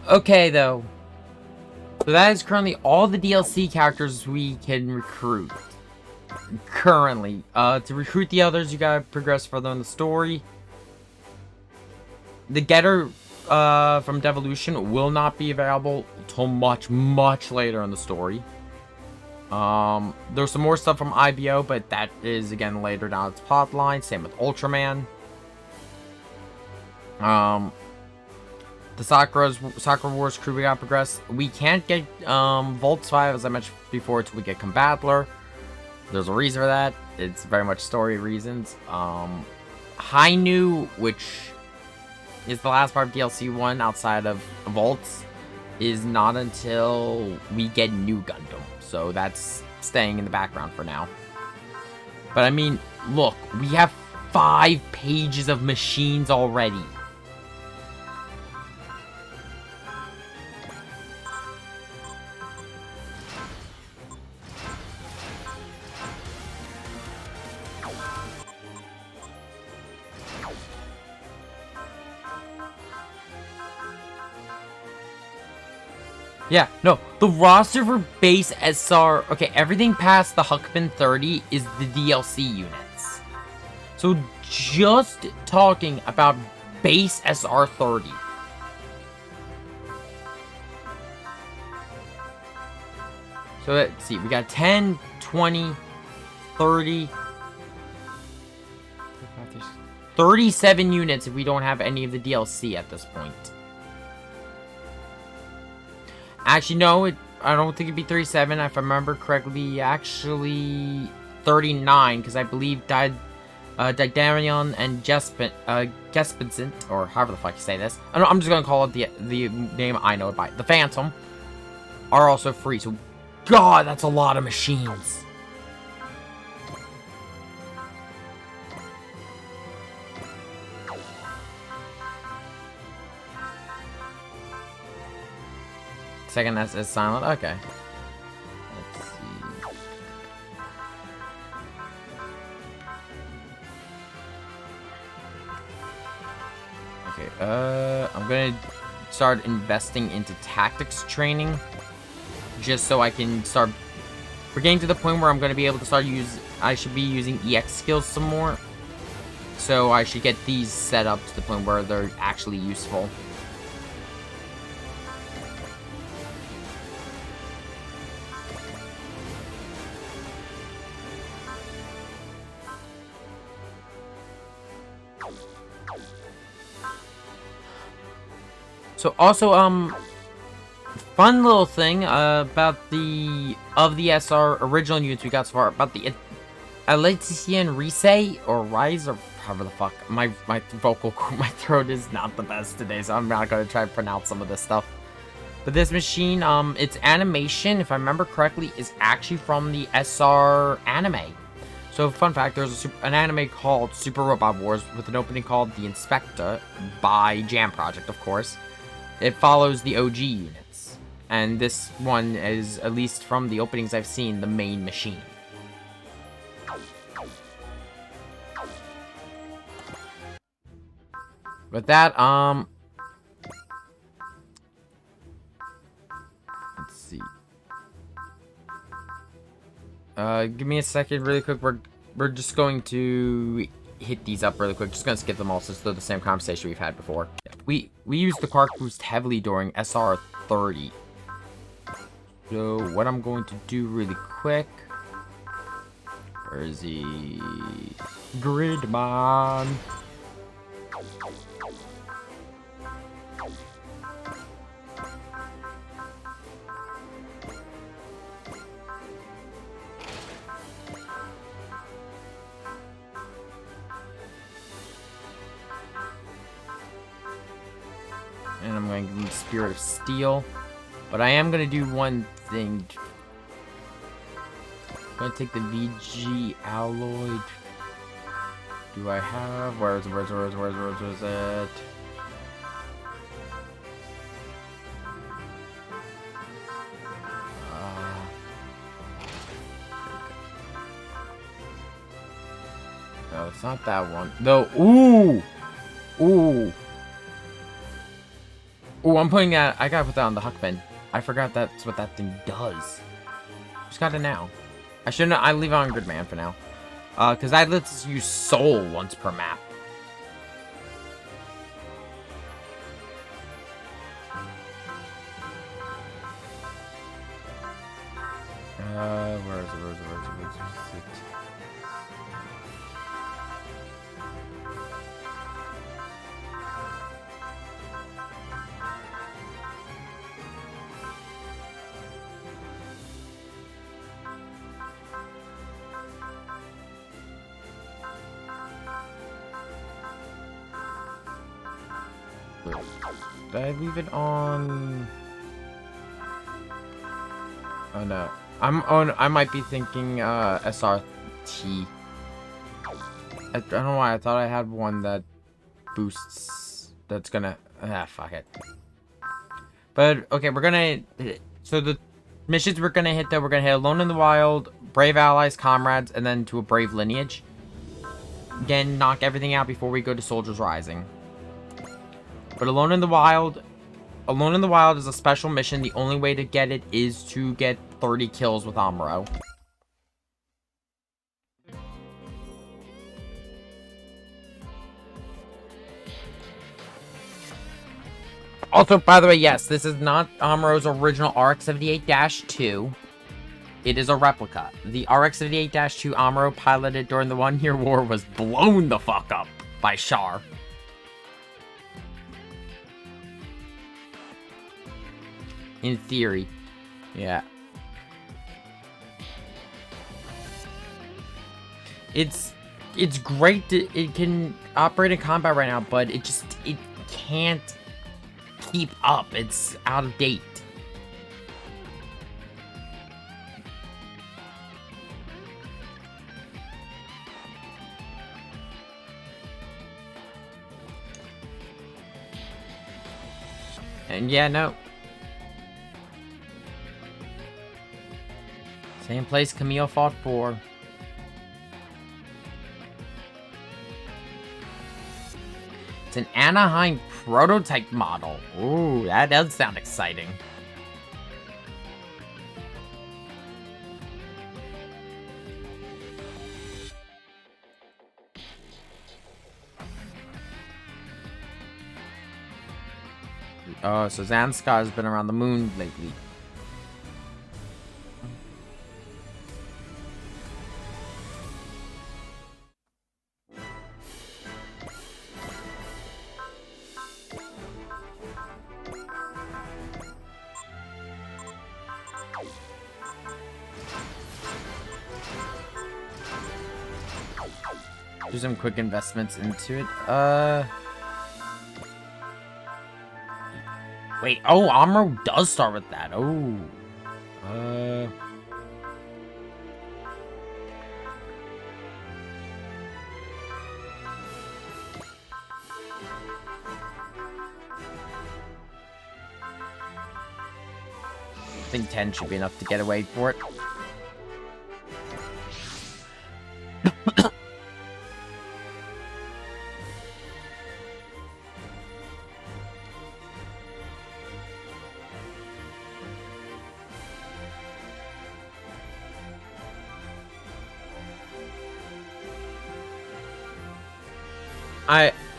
Okay, though. So that is currently all the DLC characters we can recruit. Currently. To recruit the others, you gotta progress further in the story. The getter from Devolution will not be available till much, much later in the story. There's some more stuff from IBO, but that is, again, later down its plot line. Same with Ultraman. The Sakura Wars crew, we gotta progress. We can't get Volts 5, as I mentioned before, until we get Combattler. There's a reason for that. It's very much story reasons. Hainu, which is the last part of DLC 1 outside of Volts, is not until we get New Gundam. So that's staying in the background for now. But I mean, look, we have 5 pages of machines already. Yeah, no, the roster for base SR, okay, everything past the Huckman 30 is the DLC units. So just talking about base SR 30. So let's see, we got 10, 20, 30, 37 units if we don't have any of the DLC at this point. Actually, no, I don't think it'd be 37. If I remember correctly, actually 39, because I believe Didarion and Gespensint, or however the fuck you say this. I'm just going to call it the name I know it by. The Phantom are also free, so God, that's a lot of machines. Second S is silent. Okay. Let's see. Okay. I'm gonna start investing into tactics training, just so I can start. We're getting to the point where I'm gonna be able to start I should be using EX skills some more. So I should get these set up to the point where they're actually useful. So also, fun little thing about the SR original units we got so far, about the Aletician Rise, or Rise, or however the fuck. My throat is not the best today, so I'm not gonna try to pronounce some of this stuff. But this machine, its animation, if I remember correctly, is actually from the SR anime. So, fun fact, there's an anime called Super Robot Wars with an opening called The Inspector by Jam Project, of course. It follows the OG units, and this one is, at least from the openings I've seen, the main machine. With that, let's see. Give me a second, really quick. We're just going to hit these up really quick. Just gonna skip them all since they're the same conversation we've had before. We used the Quark boost heavily during SR 30. So what I'm going to do really quick. Where is he? Gridman. And I'm going to give him Spirit of Steel. But I am going to do one thing. I'm going to take the VG Alloy. Do I have? Where's it? No, it's not that one. No. Ooh! Ooh! Oh, I'm putting that. I gotta put that on the Huckman. I forgot that's what that thing does. Just got it now. I shouldn't. I leave it on Gridman for now. Because that lets us use Soul once per map. Where is it? Did I leave it on? Oh no. I might be thinking SRT. I don't know why I thought I had one that boosts. That's gonna fuck it. But okay, we're gonna. So the missions we're gonna hit, though, we're gonna hit Alone in the Wild, Brave Allies, Comrades, and then to a Brave Lineage. Again, knock everything out before we go to Soldiers Rising. But Alone in the Wild is a special mission. The only way to get it is to get 30 kills with Amuro. Also, by the way, yes, this is not Amuro's original RX-78-2. It is a replica. The RX-78-2 Amuro piloted during the 1 Year War was blown the fuck up by Char. In theory. Yeah. It's great. It can operate in combat right now, but it can't keep up. It's out of date. And yeah, no. Same place Camille fought for. It's an Anaheim prototype model. Ooh, that does sound exciting. Oh, so Zanskar has been around the moon lately. Do some quick investments into it. Wait, oh, Amuro does start with that. Oh. I think 10 should be enough to get away for it.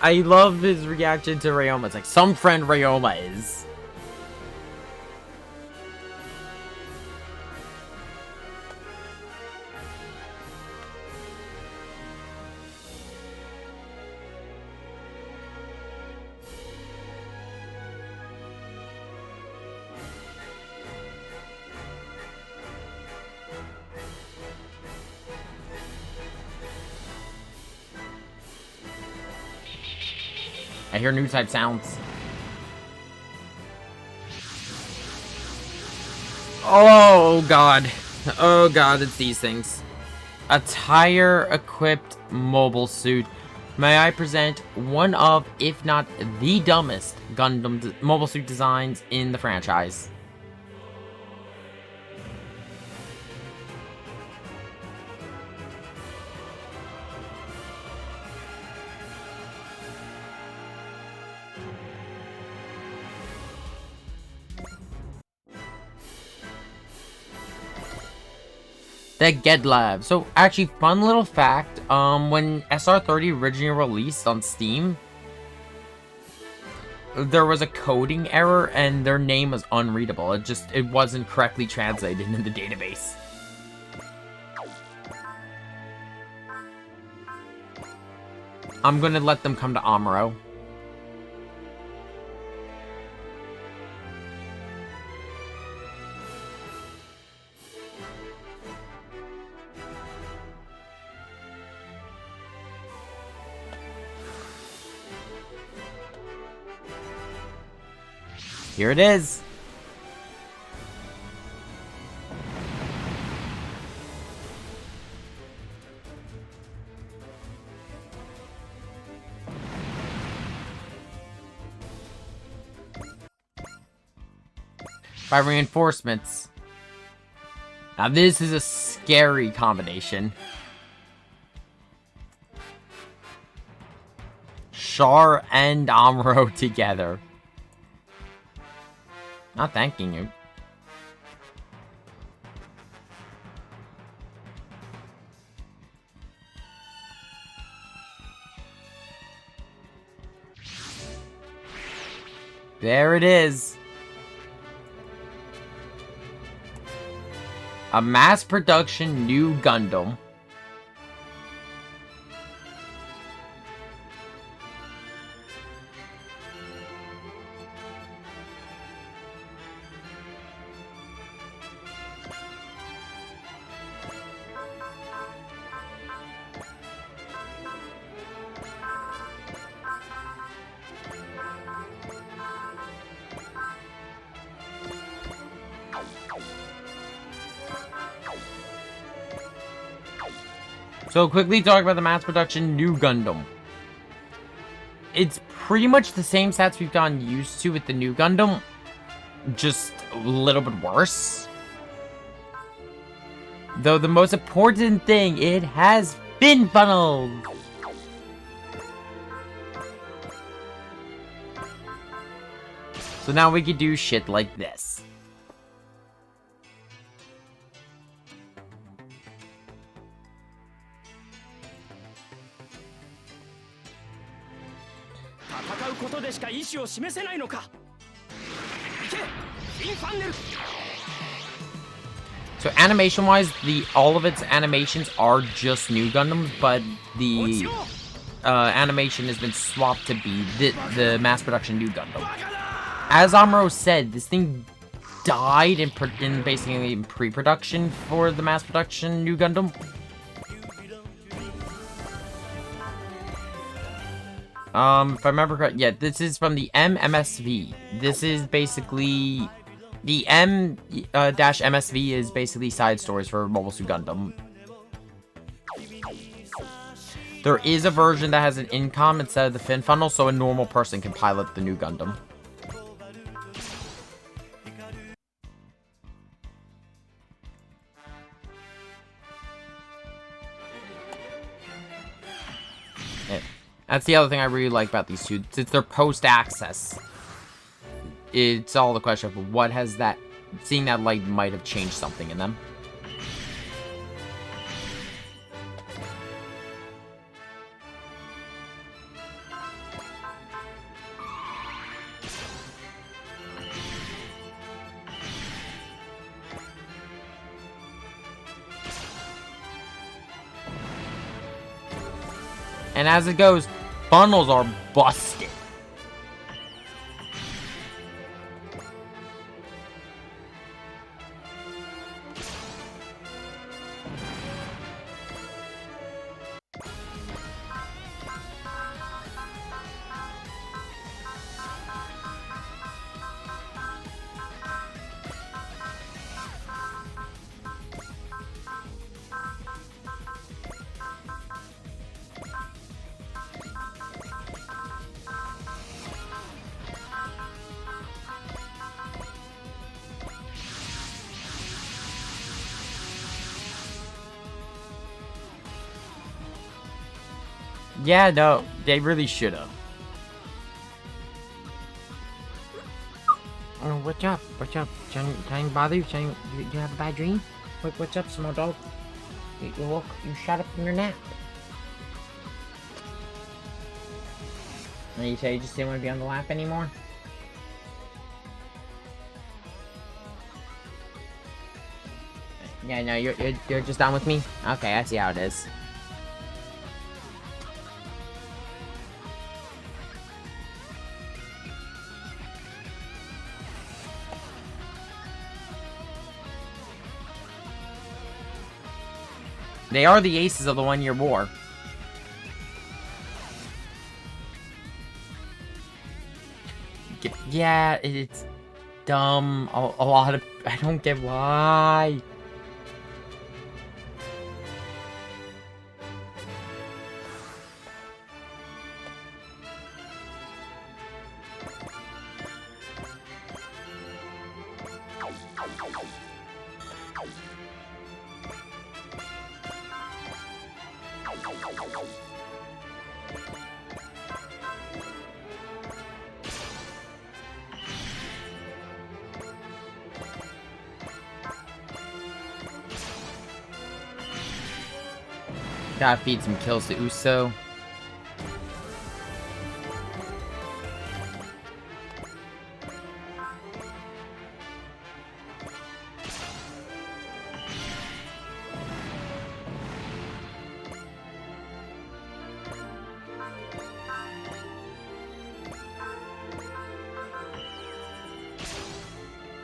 I love his reaction to Ryoma. It's like, some friend Ryoma is. I hear new type sounds. Oh god. Oh god, it's these things. A tire-equipped mobile suit. May I present one of, if not the dumbest, Gundam mobile suit designs in the franchise. That get live. So actually, fun little fact. When SR30 originally released on Steam, there was a coding error and their name was unreadable. It wasn't correctly translated in the database. I'm gonna let them come to Amuro. Here it is. By reinforcements. Now this is a scary combination. Char and Amuro together. Not thanking you. There it is. A mass production new Gundam. So quickly talk about the mass production new Gundam. It's pretty much the same stats we've gotten used to with the new Gundam, just a little bit worse. Though the most important thing, it has fin funnels. So now we can do shit like this. So animation-wise, all of its animations are just new Gundams, but the animation has been swapped to be the mass production new Gundam. As Amuro said, this thing died in basically in pre-production for the mass production new Gundam. If I remember correctly, yeah, this is from the MMSV. This is basically the M-MSV is basically side stories for Mobile Suit Gundam. There is a version that has an incom instead of the fin funnel, so a normal person can pilot the new Gundam. That's the other thing I really like about these two. It's their post-access. It's all the question of what has that... Seeing that light might have changed something in them. And as it goes, funnels are busted. Yeah, no, they really should have. Oh, what's up? What's up? Can I bother you? You have a bad dream? What's up, small dog? You shut up from your nap. And you say you just didn't want to be on the lap anymore? Yeah, no, you're just done with me? Okay, I see how it is. They are the aces of the one-year war. Yeah, it's dumb. A lot of... I don't get why. Gotta feed some kills to Uso.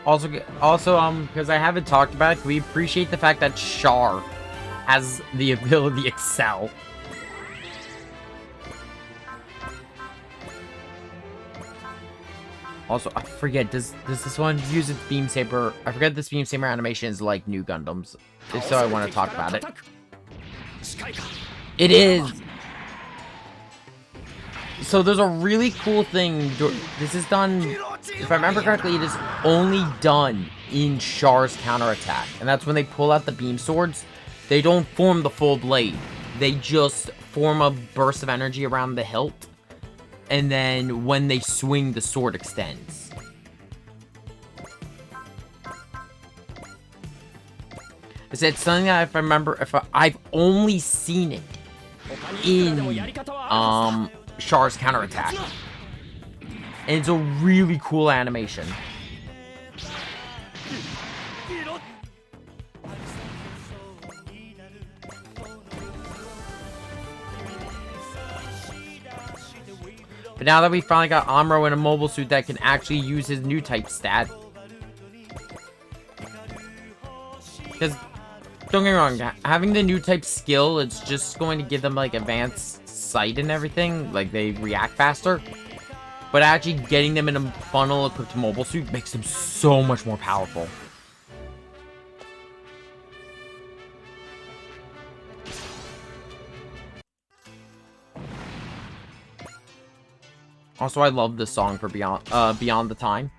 Also, because I haven't talked about it, we appreciate the fact that Char has the ability to excel. Also, I forget, does this one use its Beam Saber? I forget this Beam Saber animation is like new Gundams. If so, I want to talk about it. It is! So there's a really cool thing. This is done, if I remember correctly, it is only done in Char's counterattack. And that's when they pull out the beam swords. They don't form the full blade. They just form a burst of energy around the hilt. And then when they swing, the sword extends. It's something that if I remember, I've only seen it in Char's counterattack. And it's a really cool animation. But now that we finally got Amuro in a mobile suit that can actually use his new type stat. Because, don't get me wrong, having the new type skill, it's just going to give them, like, advanced sight and everything. Like, they react faster. But actually getting them in a funnel-equipped mobile suit makes them so much more powerful. Also, I love this song for Beyond the Time.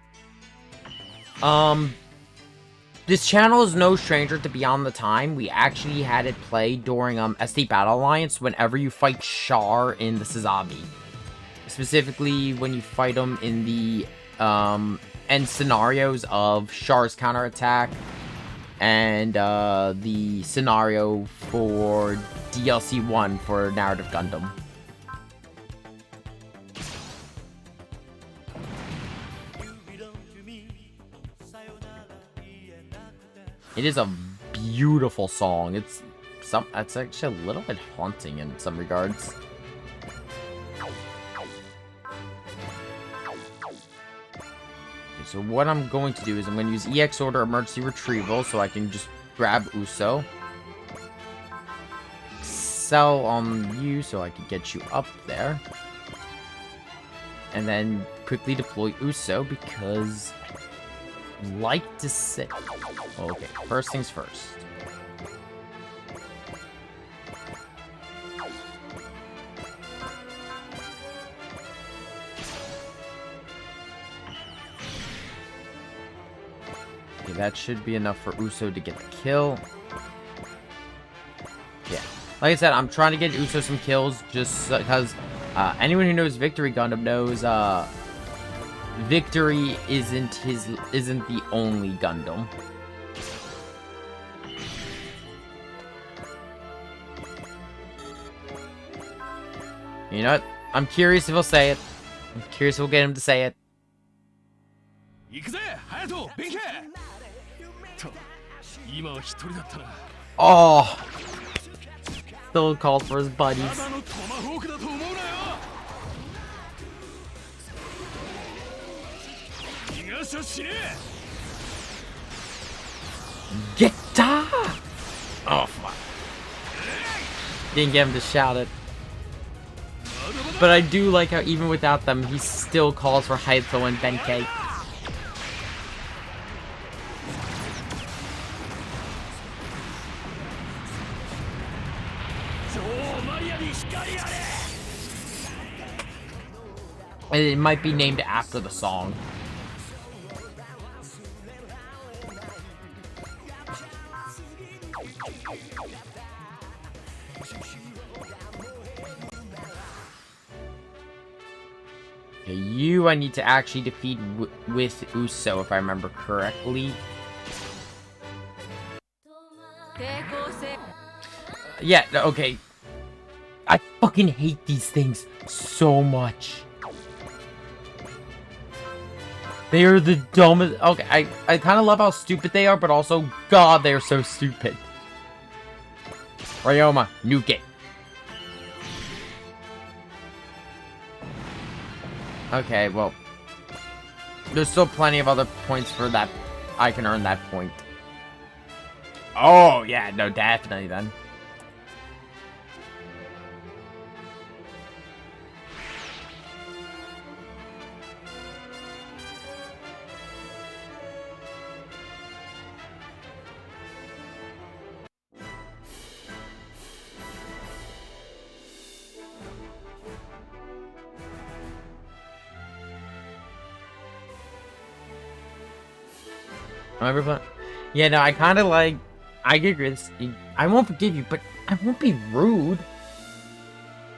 This channel is no stranger to Beyond the Time. We actually had it play during SD Battle Alliance whenever you fight Char in the Sazabi. Specifically, when you fight him in the end scenarios of Char's counterattack and the scenario for DLC 1 for Narrative Gundam. It is a beautiful song. It's actually a little bit haunting in some regards. So what I'm going to do is I'm going to use EX Order Emergency Retrieval so I can just grab Uso. Excel on you so I can get you up there. And then quickly deploy Uso because I like to sit. Okay, first things first. Okay, that should be enough for Uso to get the kill. Yeah. Like I said, I'm trying to get Uso some kills just because anyone who knows Victory Gundam knows Victory isn't the only Gundam. You know what? I'm curious if he'll say it. I'm curious if we'll get him to say it. Oh! Still called for his buddies. Geta! Oh, fuck. Didn't get him to shout it. But I do like how even without them, he still calls for Haito and Benkei. And it might be named after the song. Okay, you I need to actually defeat with Uso, if I remember correctly. Yeah, okay. I fucking hate these things so much. They are the dumbest. Okay, I kind of love how stupid they are, but also, God, they are so stupid. Ryoma, nuke it. Okay, well, there's still plenty of other points for that. I can earn that point. Oh, yeah, no, definitely then. Yeah, no, I kind of like. I agree. I won't forgive you, but I won't be rude.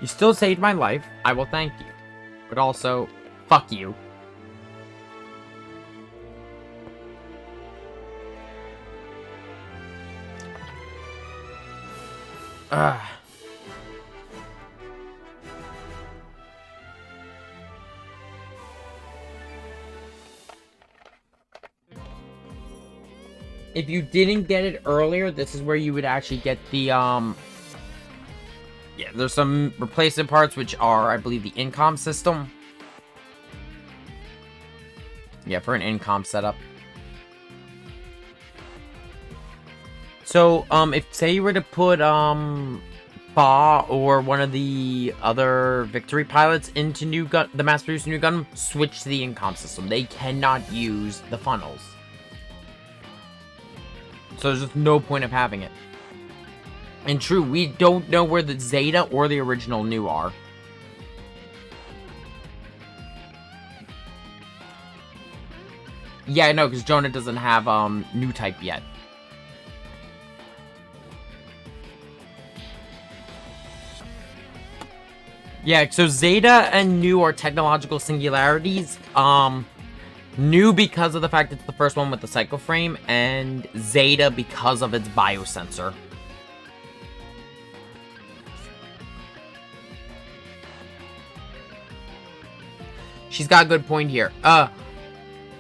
You still saved my life. I will thank you. But also, fuck you. Ugh. If you didn't get it earlier, this is where you would actually get the, yeah, there's some replacement parts, which are, I believe, the Incom system. Yeah, for an Incom setup. So, if, say you were to put, Ba or one of the other Victory pilots into the mass-produced new gun, switch to the Incom system. They cannot use the funnels. So there's just no point of having it. And true, we don't know where the Zeta or the original new are. Yeah, I know, because Jonah doesn't have new type yet. Yeah, so Zeta and new are technological singularities. New because of the fact it's the first one with the Psycho Frame, and Zeta because of its biosensor. She's got a good point here.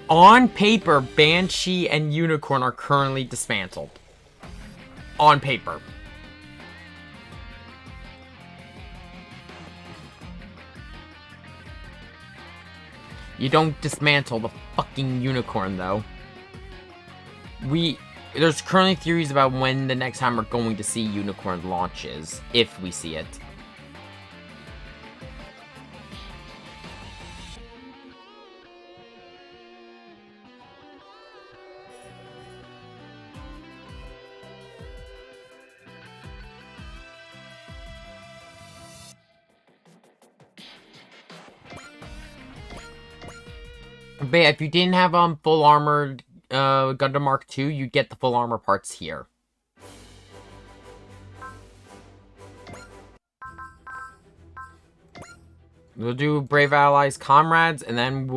On paper, Banshee and Unicorn are currently dismantled. On paper. You don't dismantle the fucking Unicorn, though. There's currently theories about when the next time we're going to see Unicorn launches, if we see it. But yeah, if you didn't have full armored Gundam Mark II, you'd get the full armor parts here. We'll do Brave Allies Comrades, and then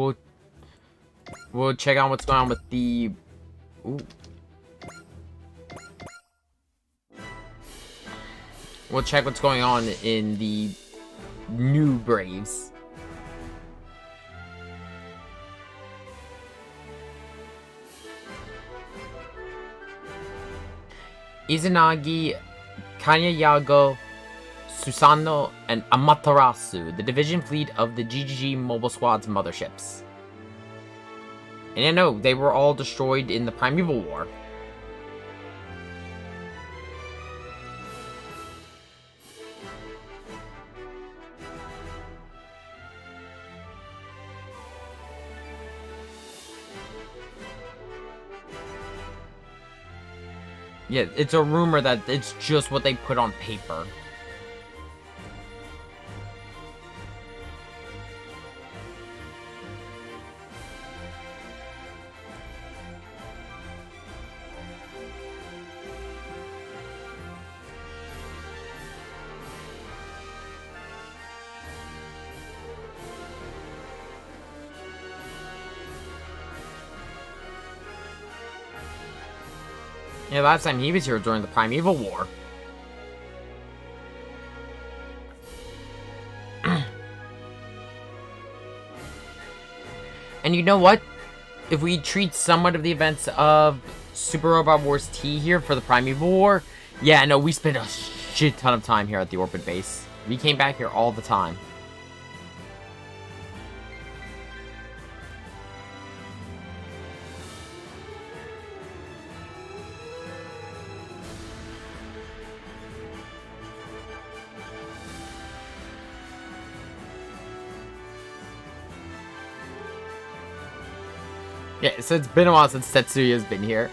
we'll check out what's going on with the... Ooh. We'll check what's going on in the new Braves. Izanagi, Kanyayago, Susanoo, and Amaterasu, the division fleet of the GGG Mobile Squad's motherships. And I know, they were all destroyed in the Primeval War. Yeah, it's a rumor that it's just what they put on paper. Yeah, last time he was here during the Primeval War. And you know what? If we treat somewhat of the events of Super Robot Wars T here for the Primeval War, yeah, no, we spent a shit ton of time here at the Orbit Base. We came back here all the time. Yeah, so it's been a while since Tetsuya's been here.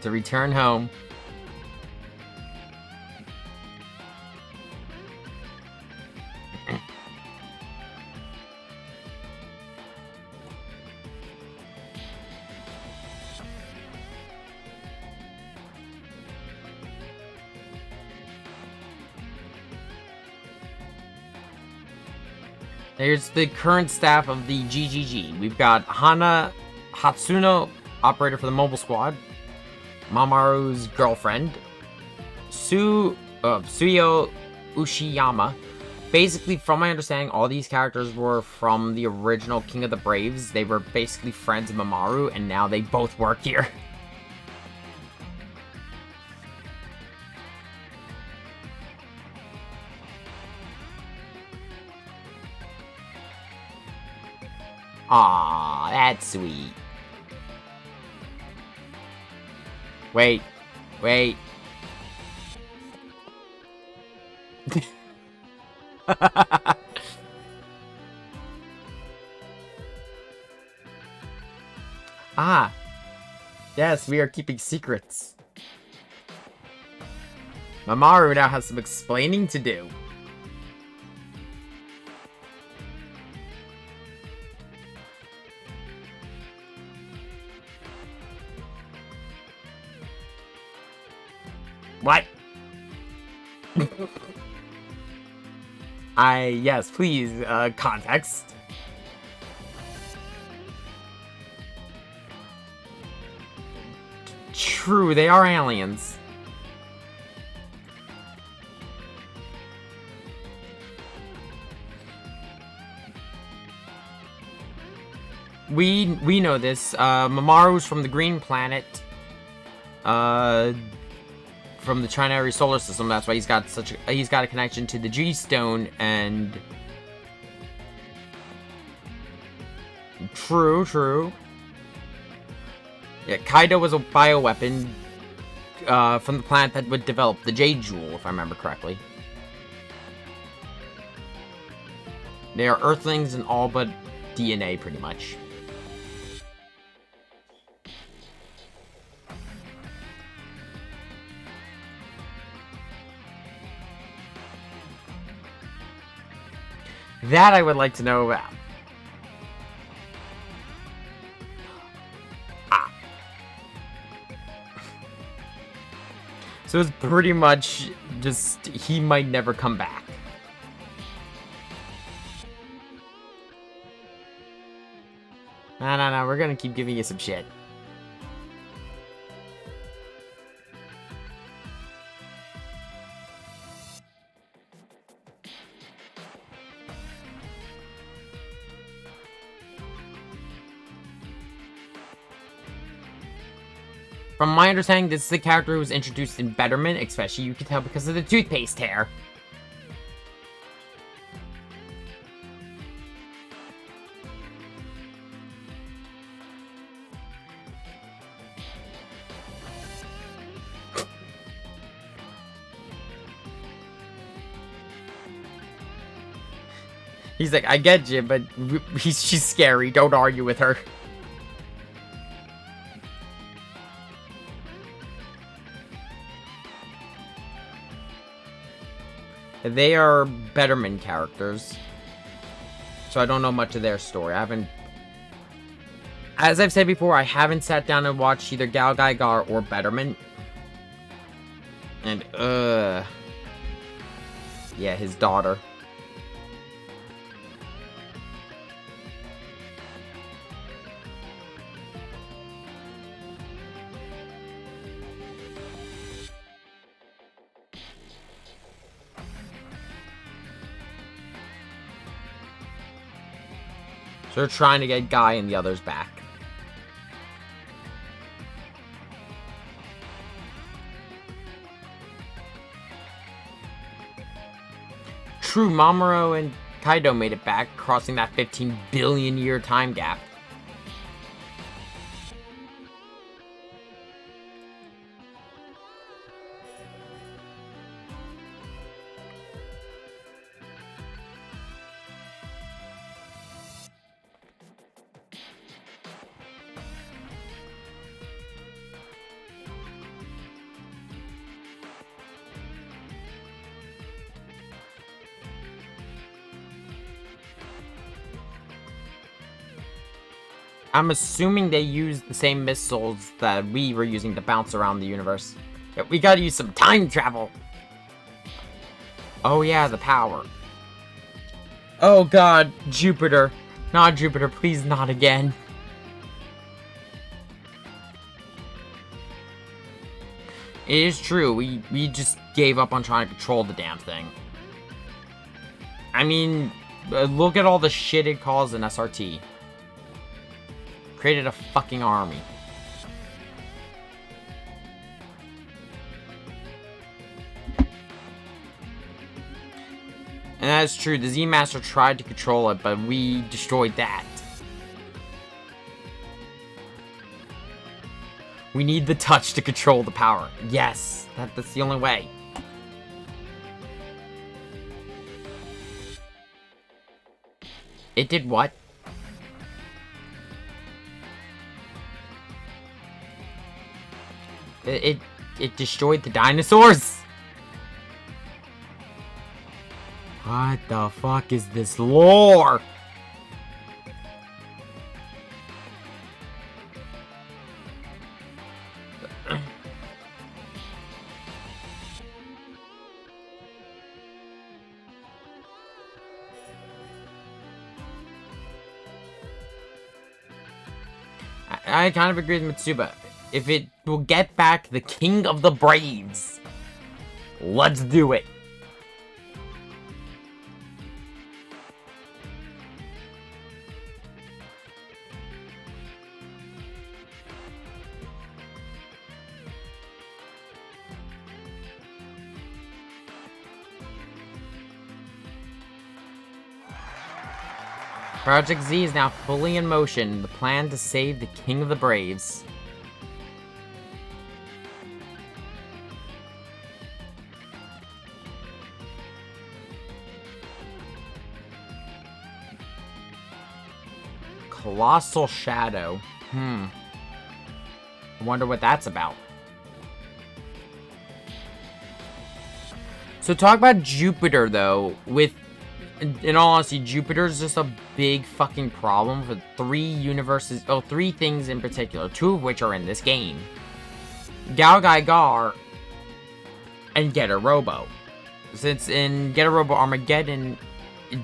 To return home. There's the current staff of the GGG. We've got Hana Hatsuno, operator for the mobile squad. Mamaru's girlfriend, Suyo Ushiyama. Basically, from my understanding, all these characters were from the original King of the Braves. They were basically friends of Mamaru, and now they both work here. Aw, that's sweet. Wait. Ah. Yes, we are keeping secrets. Mamaru now has some explaining to do. What? Yes, please, context. True, they are aliens. We know this. Mamaru's from the Green Planet. From the Trinary Solar System. That's why he's got a connection to the G-Stone and... True. Yeah, Kaido was a bioweapon from the planet that would develop the Jade Jewel, if I remember correctly. They are Earthlings and all but DNA, pretty much. That I would like to know about. Ah. So it's pretty much just, he might never come back. No, we're gonna keep giving you some shit. From my understanding, this is the character who was introduced in Betterment, especially you can tell because of the toothpaste hair. He's like, I get you, but she's scary. Don't argue with her. They are Betterment characters. So I don't know much of their story. I haven't... As I've said before, I haven't sat down and watched either Gal Gaigar or Betterment. And, yeah, his daughter. So they're trying to get Guy and the others back. True, Mamoru and Kaido made it back, crossing that 15 billion year time gap. I'm assuming they used the same missiles that we were using to bounce around the universe. Yeah, we gotta use some time travel. Oh yeah, the power. Oh god, Jupiter. Not Jupiter, please not again. It is true, we just gave up on trying to control the damn thing. I mean, look at all the shit it caused in SRT. Created a fucking army. And that's true, the Z-Master tried to control it, but we destroyed that. We need the touch to control the power. Yes, that's the only way. It did what? It destroyed the dinosaurs? What the fuck is this lore? I kind of agree with Mitsuba. If it will get back the King of the Braves, let's do it. Project Z is now fully in motion, the plan to save the King of the Braves. Colossal Shadow. I wonder what that's about. So talk about Jupiter, though. In all honesty, Jupiter's just a big fucking problem for 3 universes. Oh, 3 things in particular. 2 of which are in this game. GalGaiGar and Getter Robo. Since in Getter Robo Armageddon,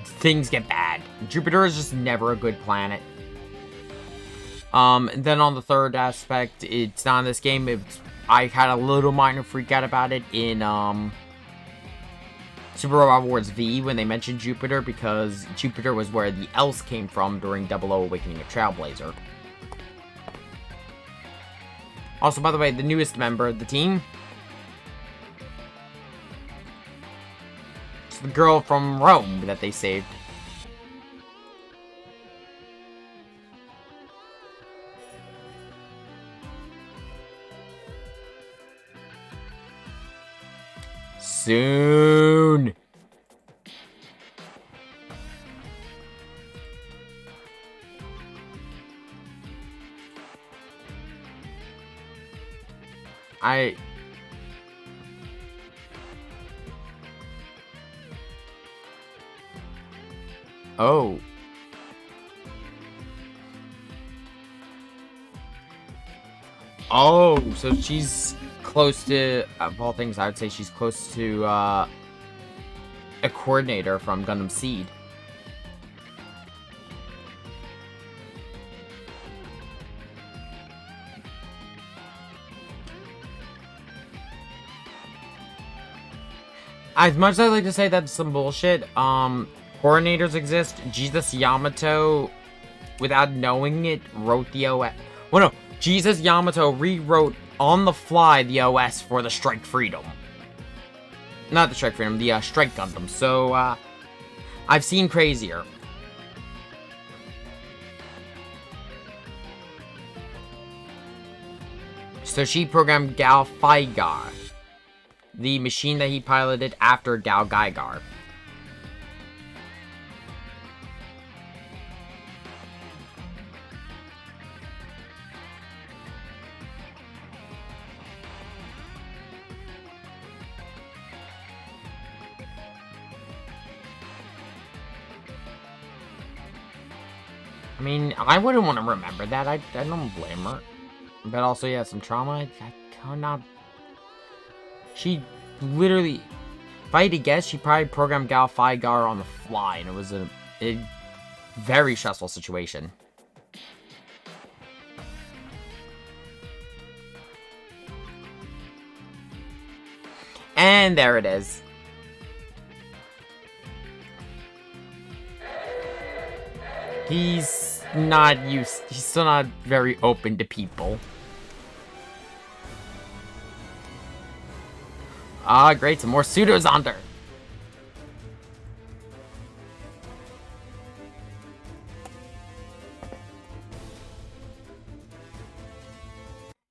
things get bad. Jupiter is just never a good planet. Then on the third aspect, it's not in this game. I had a little minor freak out about it in Super Robot Wars V when they mentioned Jupiter, because Jupiter was where the Else came from during 00 Awakening of Trailblazer. Also, by the way, the newest member of the team, it's the girl from Rome that they saved. Soon. Oh. Oh, so she's close to, of all things, I would say she's close to, a coordinator from Gundam Seed. As much as I like to say that's some bullshit, coordinators exist. Jesus Yamato, without knowing it, wrote the OS. Well, no, Jesus Yamato rewrote on the fly the OS for the Strike Freedom. Not the Strike Freedom, the Strike Gundam. So, I've seen crazier. So she programmed GalGaiGar, the machine that he piloted after GalGaiGar. I mean, I wouldn't want to remember that. I don't blame her. But also, yeah, some trauma. I cannot... She literally... If I had to guess, she probably programmed GalGaiGar on the fly, and it was a very stressful situation. And there it is. He's still not very open to people. Ah, great, some more Pseudo-Zonder.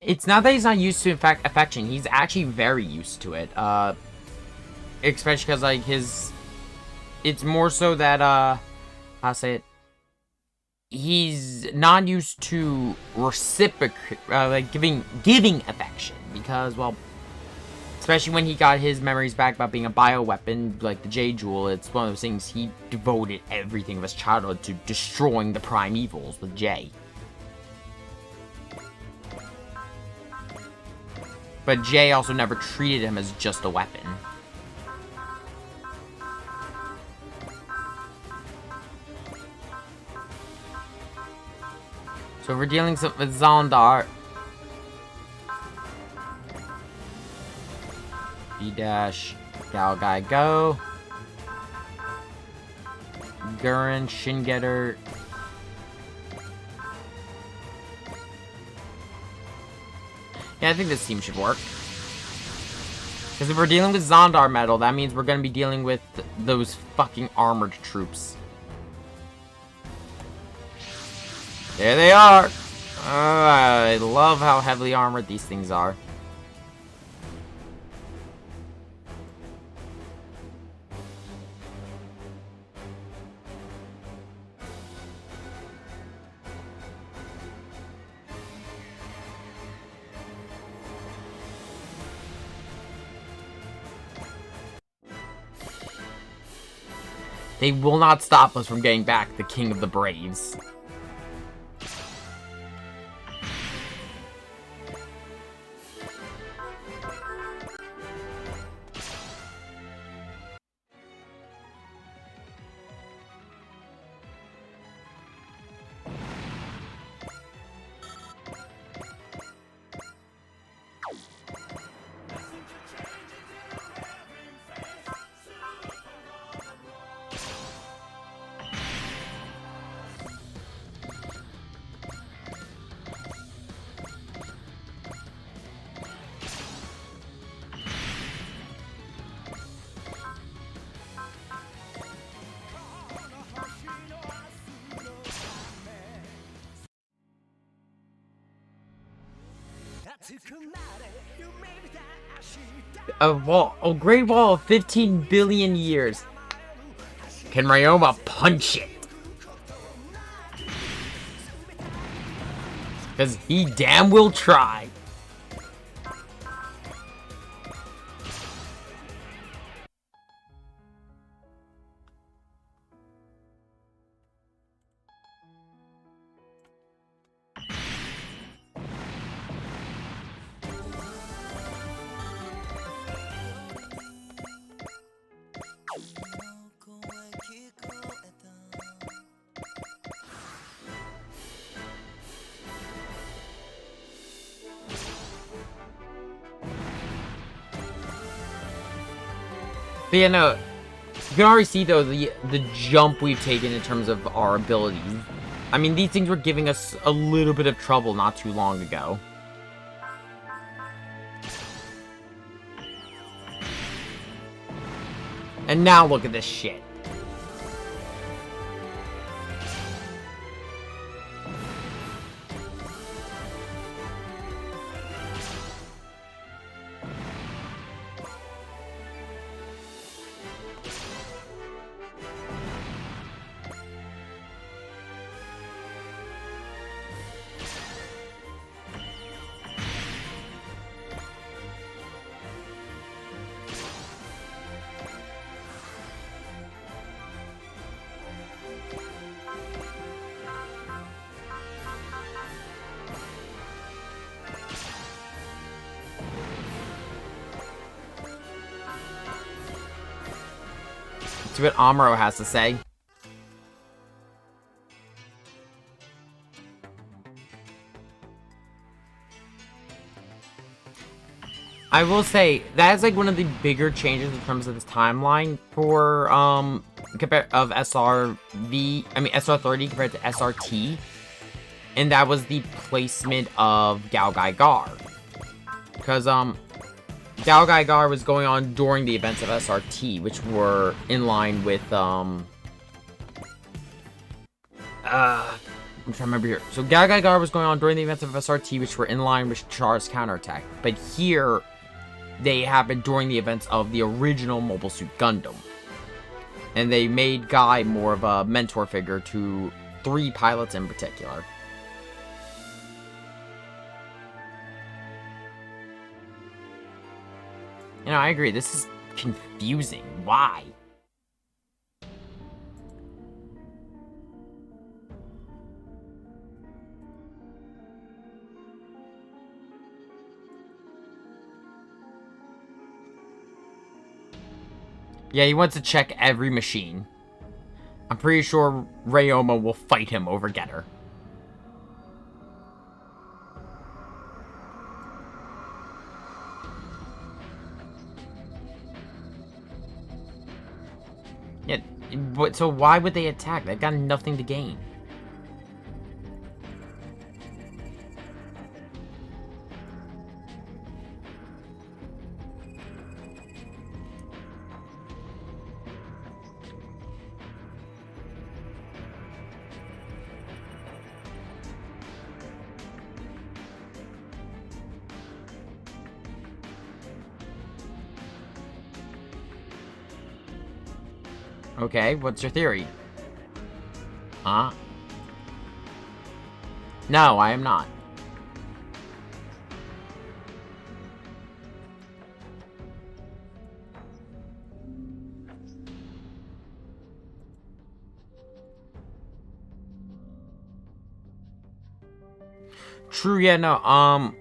It's not that he's not used to, in fact, affection. He's actually very used to it. Especially because, like, it's more so that, I'll say it. He's not used to like, giving affection. Because, well, especially when he got his memories back about being a bioweapon, like the J-Jewel, it's one of those things he devoted everything of his childhood to destroying the Prime Evils with J. But J also never treated him as just a weapon. So we're dealing with Zondar. B-dash, GalGaiGo. Gurren, Shingetter. Yeah, I think this team should work. Because if we're dealing with Zondar metal, that means we're going to be dealing with those fucking armored troops. There they are! I love how heavily armored these things are. They will not stop us from getting back the King of the Braves. A Great Wall of 15 billion years. Can Ryoma punch it? Because he damn will try. But yeah, no, you can already see though the jump we've taken in terms of our abilities. I mean, these things were giving us a little bit of trouble not too long ago. And now look at this shit. See what Amuro has to say. I will say that is like one of the bigger changes in terms of this timeline for compared of SR30 compared to SRT, and that was the placement of GaoGaiGar, because GaoGaiGar was going on during the events of SRT, which were in line with, I'm trying to remember here. So GaoGaiGar was going on during the events of SRT, which were in line with Char's counterattack. But here, they happened during the events of the original Mobile Suit Gundam. And they made Guy more of a mentor figure to 3 pilots in particular. You know, I agree. This is confusing. Why? Yeah, he wants to check every machine. I'm pretty sure Ryoma will fight him over Getter. Yeah, but so why would they attack? They've got nothing to gain. Okay, what's your theory? Huh? No, I am not. True, yeah, no,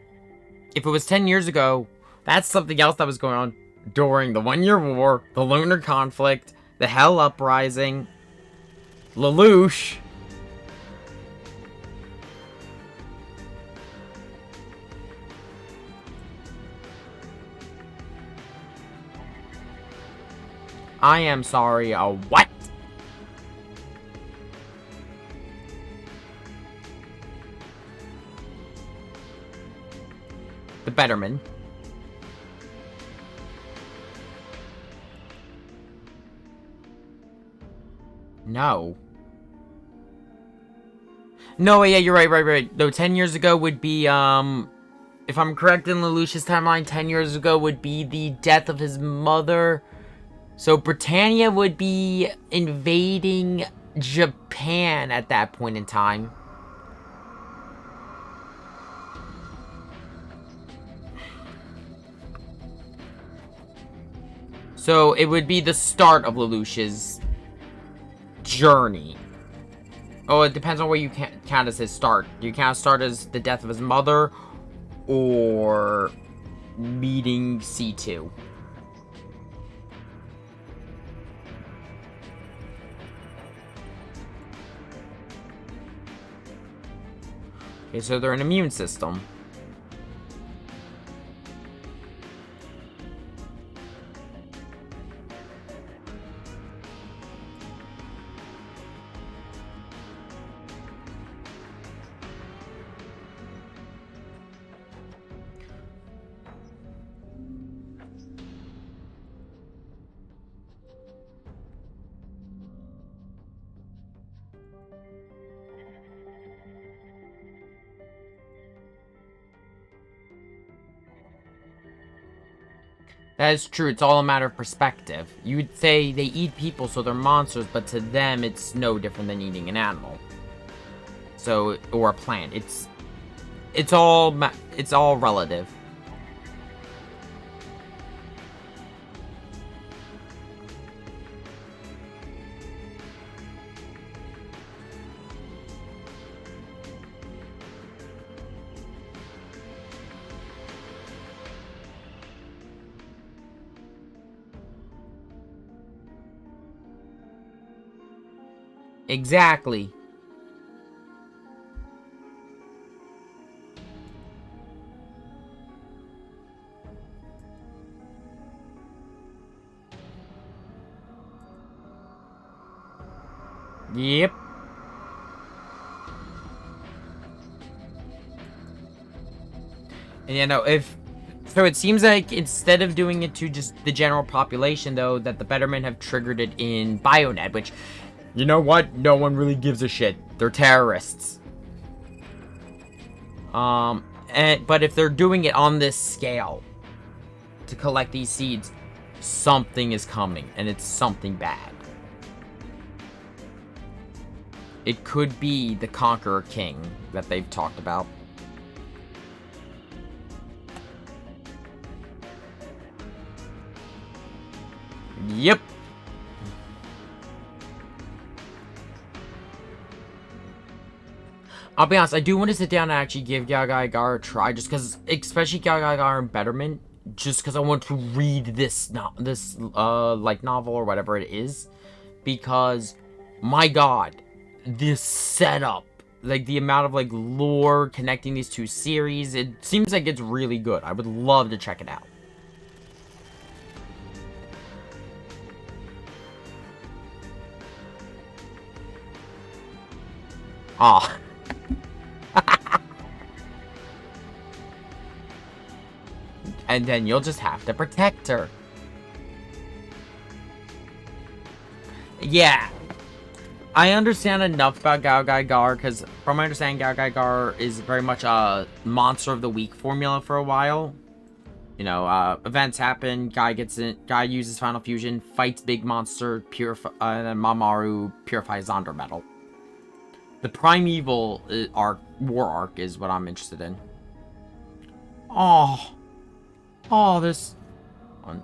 if it was 10 years ago, that's something else that was going on during the 1-Year War, the Lunar Conflict, the Hell Uprising, Lelouch. I am sorry, what? The Betterman. No. No, yeah, you're right. No, 10 years ago would be, if I'm correct in Lelouch's timeline, 10 years ago would be the death of his mother. So Britannia would be invading Japan at that point in time. So it would be the start of Lelouch's journey. Oh, it depends on where you count as his start. Do you count start as the death of his mother or meeting C2? Okay, so they're an immune system. That is true. It's all a matter of perspective. You would say they eat people, so they're monsters, but to them, it's no different than eating an animal. So, or a plant. It's all relative. Exactly. Yep. And so it seems like instead of doing it to just the general population, though, that the Bettermen have triggered it in Bionet, which, you know what? No one really gives a shit. They're terrorists. But if they're doing it on this scale to collect these seeds, something is coming, and it's something bad. It could be the Conqueror King that they've talked about. Yep. I'll be honest, I do want to sit down and actually give Gaga a try, just because, especially Gaga and Betterment, just because I want to read this like novel or whatever it is, because, my god, this setup, like the amount of like lore connecting these two series, it seems like it's really good. I would love to check it out. Ah. And then you'll just have to protect her. Yeah. I understand enough about Gao because from my understanding, Gao is very much a monster of the week formula for a while. You know, events happen, Guy uses Final Fusion, fights big monster, and then Mamaru purifies Zonder Metal. The Primeval war arc is what I'm interested in. Oh, this one.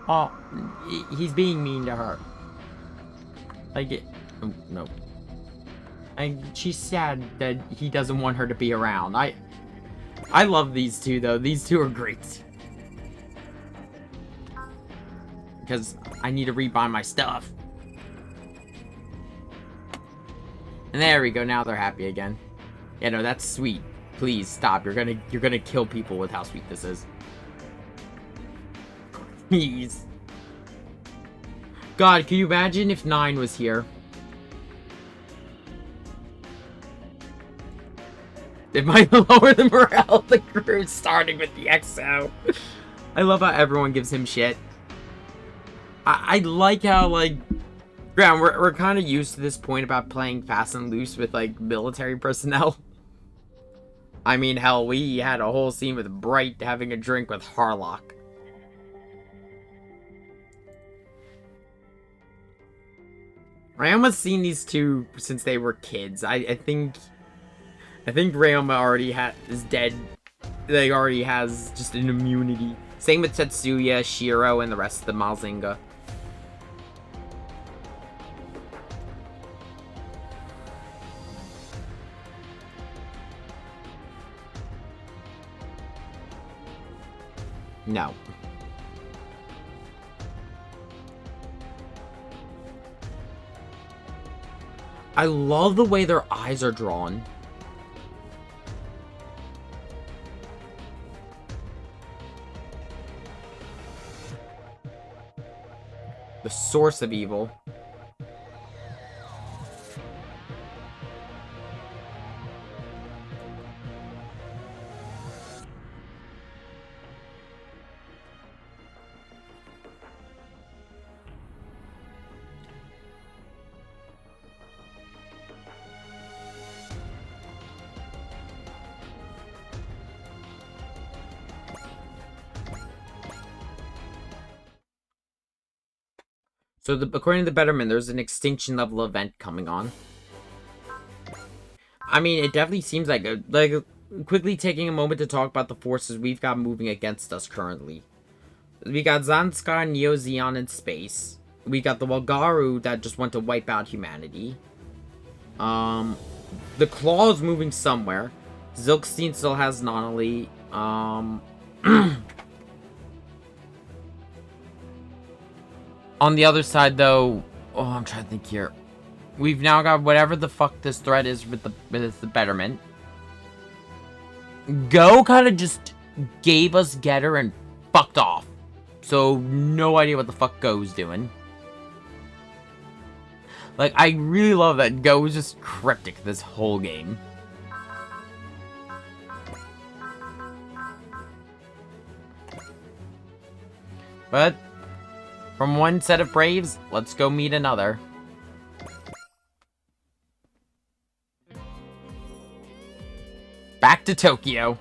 Oh, he's being mean to her. Like it. Oh, no. She's sad that he doesn't want her to be around. I love these two, though. These two are great. Because I need to rebuy my stuff. And there we go. Now they're happy again. Yeah, no, that's sweet. Please stop. You're gonna kill people with how sweet this is. Please. God, can you imagine if 9 was here? It might lower the morale of the crew, starting with the XO. I love how everyone gives him shit. I like how, like, Graham, we're kind of used to this point about playing fast and loose with, like, military personnel. I mean, hell, we had a whole scene with Bright having a drink with Harlock. Ryoma's seen these two since they were kids. I think Ryoma already is dead. They already has just an immunity. Same with Tetsuya, Shiro, and the rest of the Malzinga. No. I love the way their eyes are drawn. The source of evil. So, according to the Betterment, there's an extinction level event coming on. I mean, it definitely seems like quickly taking a moment to talk about the forces we've got moving against us currently. We got Zanskar and Neo Zeon in space. We got the Walgaru that just want to wipe out humanity. The Claw's moving somewhere. Zilkstein still has Nonali. On the other side, though, oh, I'm trying to think here. We've now got whatever the fuck this threat is with the Betterment. Go kind of just gave us Getter and fucked off. So, no idea what the fuck Go's doing. Like, I really love that Go is just cryptic this whole game. But from one set of Braves, let's go meet another. Back to Tokyo.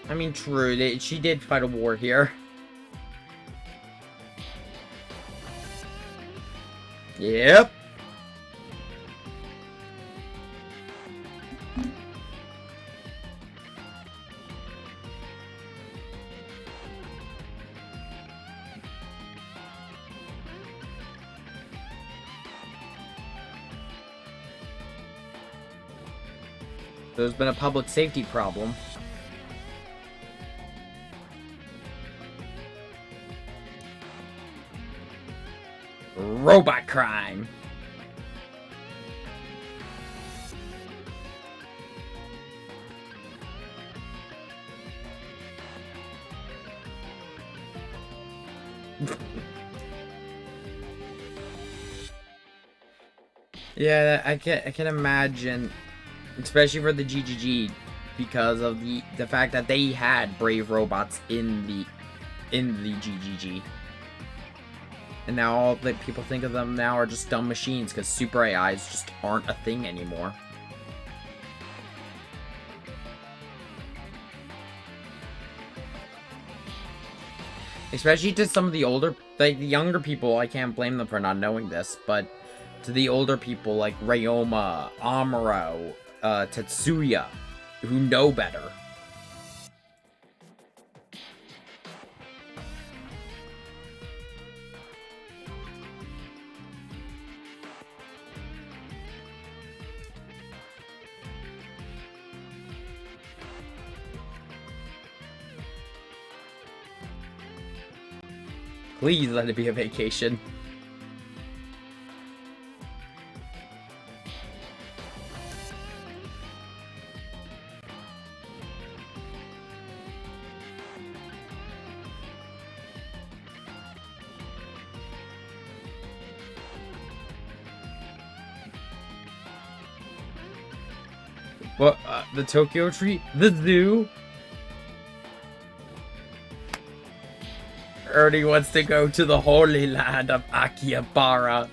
I mean, true, she did fight a war here. Yep. There's been a public safety problem. Robot crime. Yeah, I can imagine, especially for the GGG, because of the fact that they had brave robots in the GGG. And now all that people think of them now are just dumb machines because super AIs just aren't a thing anymore. Especially to some of the older, like, the younger people, I can't blame them for not knowing this, but to the older people like Ryoma, Amuro, Tetsuya, who know better. Please let it be a vacation. What, the Tokyo tree? The zoo? Ernie wants to go to the holy land of Akihabara.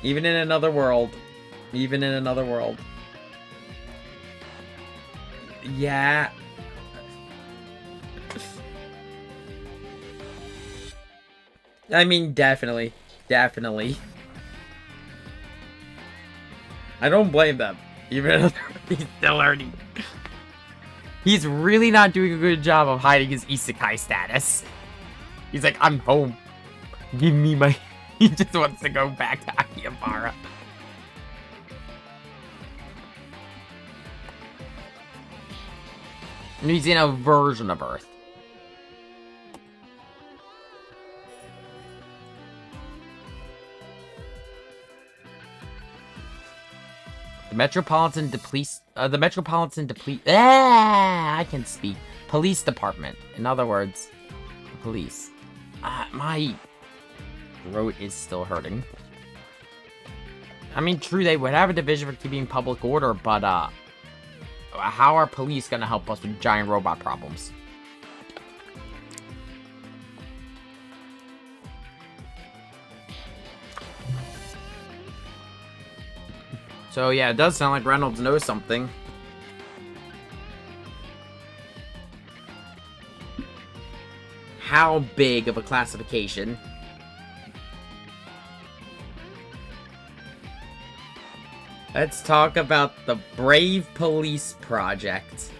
Even in another world. Even in another world. Yeah. I mean, definitely. Definitely. I don't blame them. Even if he's still earning. He's really not doing a good job of hiding his isekai status. He's like, I'm home. Give me my... He just wants to go back to Akihabara. And he's in a version of Earth. Metropolitan Police I can speak. Police Department. In other words, the police. My throat is still hurting. I mean, true, they would have a division for keeping public order, but how are police gonna help us with giant robot problems? So yeah, it does sound like Reynolds knows something. How big of a classification? Let's talk about the Brave Police Project.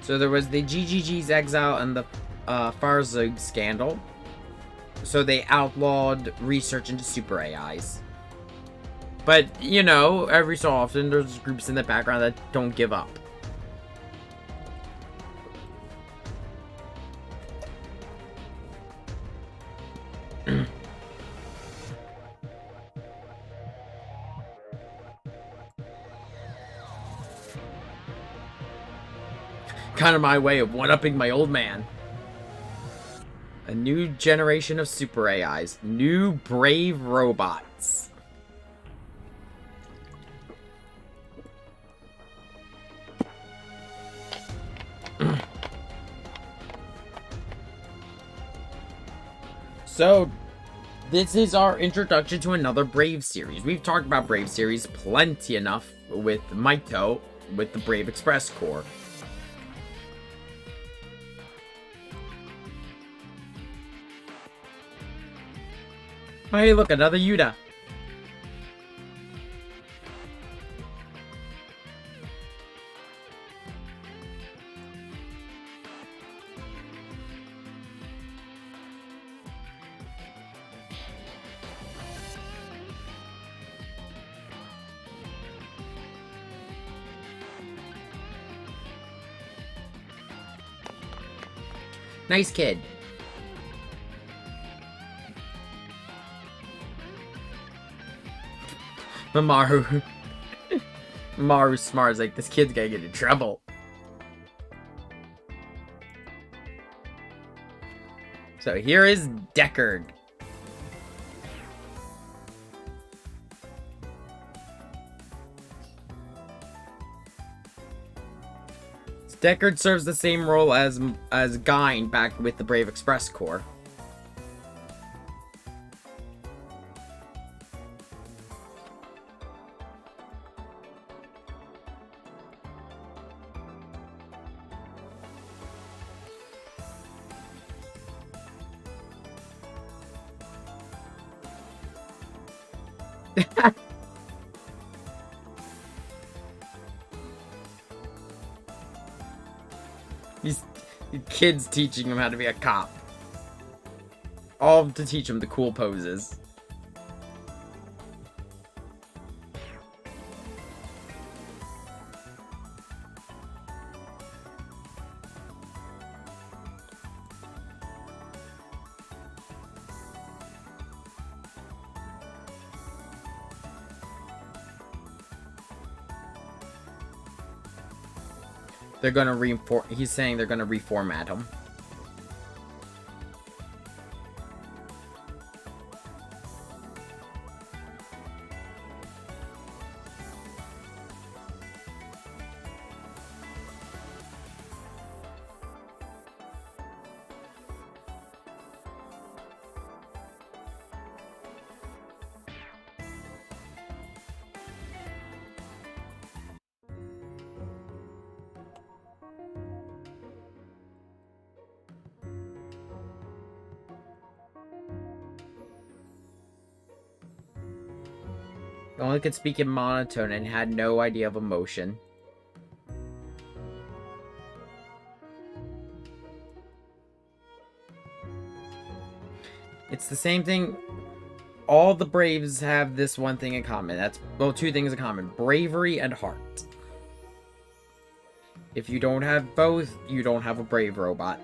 So there was the GGG's exile and the Farzug scandal. So they outlawed research into super AIs. But, you know, every so often there's groups in the background that don't give up. Kind of my way of one-upping my old man. A new generation of super AIs. New brave robots. So, this is our introduction to another Brave series. We've talked about Brave series plenty enough with Maito, with the Brave Express Corps. Hey, look, another Yuta. Nice kid. Maru. Maru's smart. Is like, this kid's gonna get in trouble. So here is Deckard. Deckard serves the same role as Gyne back with the Brave Express Corps. These kids teaching him how to be a cop. All to teach him the cool poses. They're gonna he's saying they're gonna reformat him. Only could speak in monotone and had no idea of emotion. It's the same thing. All the Braves have this one thing in common. That's, well, two things in common. Bravery and heart. If you don't have both, you don't have a brave robot.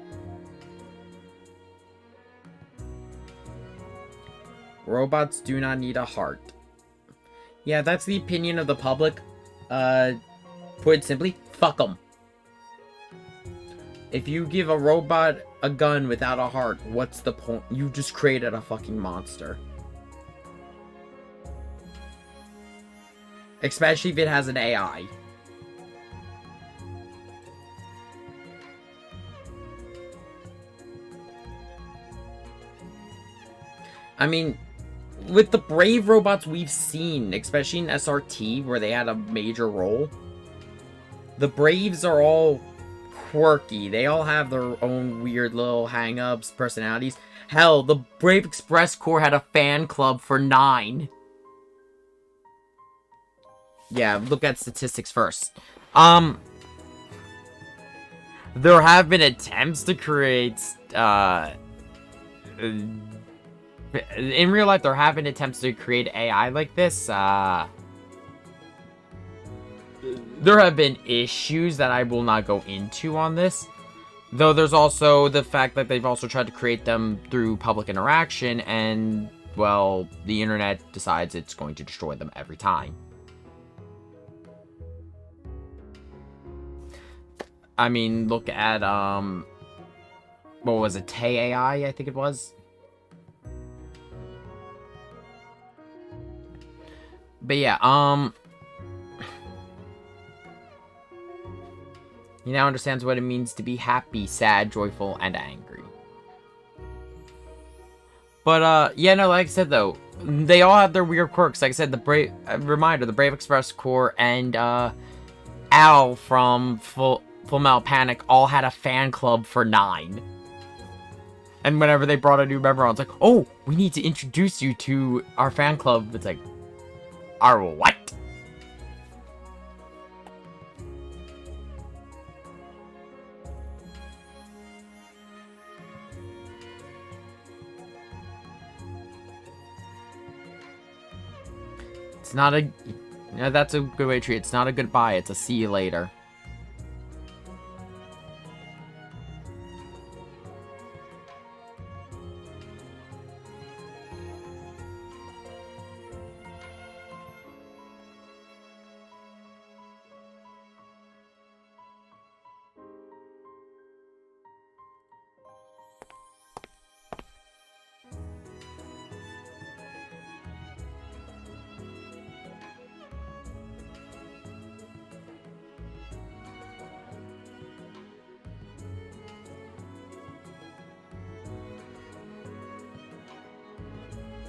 Robots do not need a heart. Yeah, that's the opinion of the public. Put it simply, fuck them. If you give a robot a gun without a heart, what's the point? You just created a fucking monster. Especially if it has an AI. I mean, with the brave robots we've seen, especially in SRT, where they had a major role, the Braves are all quirky. They all have their own weird little hang-ups, personalities. Hell, the Brave Express Corps had a fan club for 9. Yeah, look at statistics first. There have been attempts to create, in real life, there have been attempts to create AI like this. There have been issues that I will not go into on this. Though there's also the fact that they've also tried to create them through public interaction, and, well, the internet decides it's going to destroy them every time. I mean, look at, what was it, Tay AI, I think it was? But yeah, he now understands what it means to be happy, sad, joyful, and angry. But, yeah, no, like I said, though, they all have their weird quirks. Like I said, the Brave Express Corps and, Al from Full Metal Panic all had a fan club for 9. And whenever they brought a new member on, it's like, oh, we need to introduce you to our fan club. It's like, our what? It's not a... Yeah, that's a good way to treat it. It's not a goodbye, it's a see you later.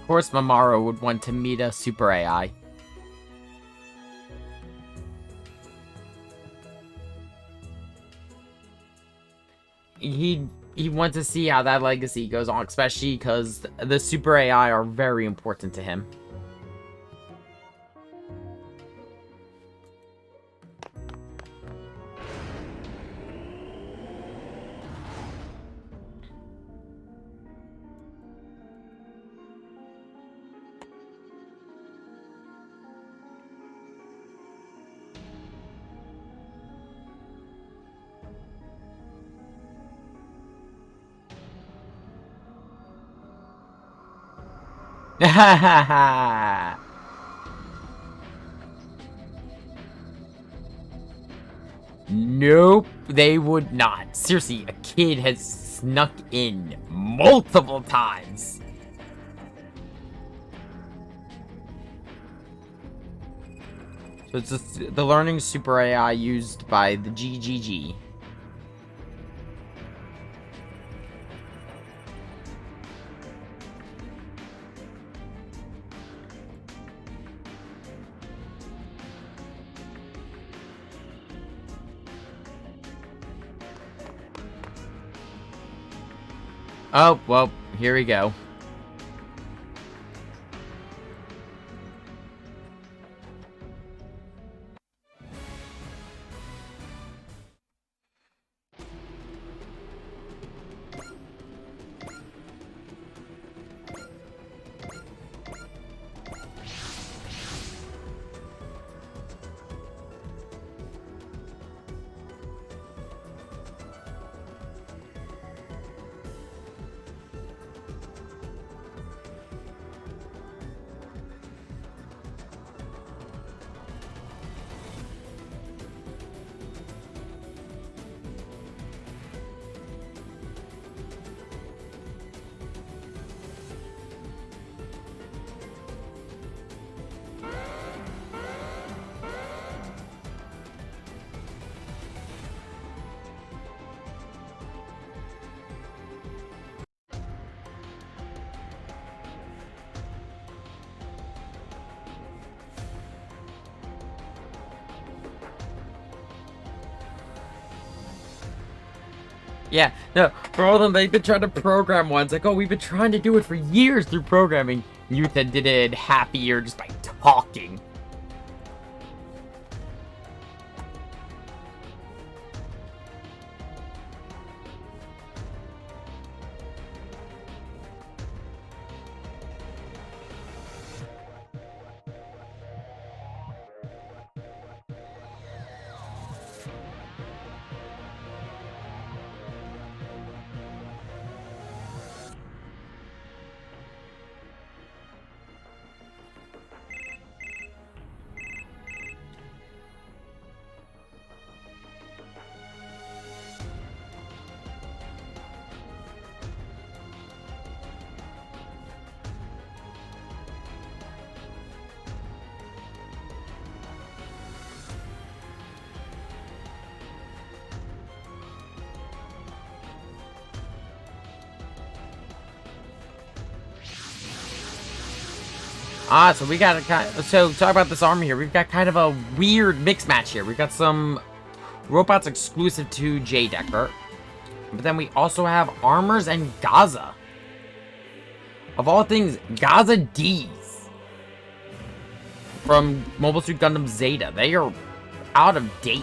course Mamoru would want to meet a super AI. He wants to see how that legacy goes on, especially because the super AI are very important to him. Nope, they would not. Seriously, a kid has snuck in multiple times. So it's just the learning super AI used by the GGG. Oh, well, here we go. Yeah, no, for all of them, they've been trying to program ones. Like, oh, we've been trying to do it for years through programming. Yuta did it happier just by talking. Ah, so we got a kind. So talk about this army here. We've got kind of a weird mixed match here. We've got some robots exclusive to J Decker, but then we also have armors and Gaza. Of all things, Gaza D's from Mobile Suit Gundam Zeta. They are out of date.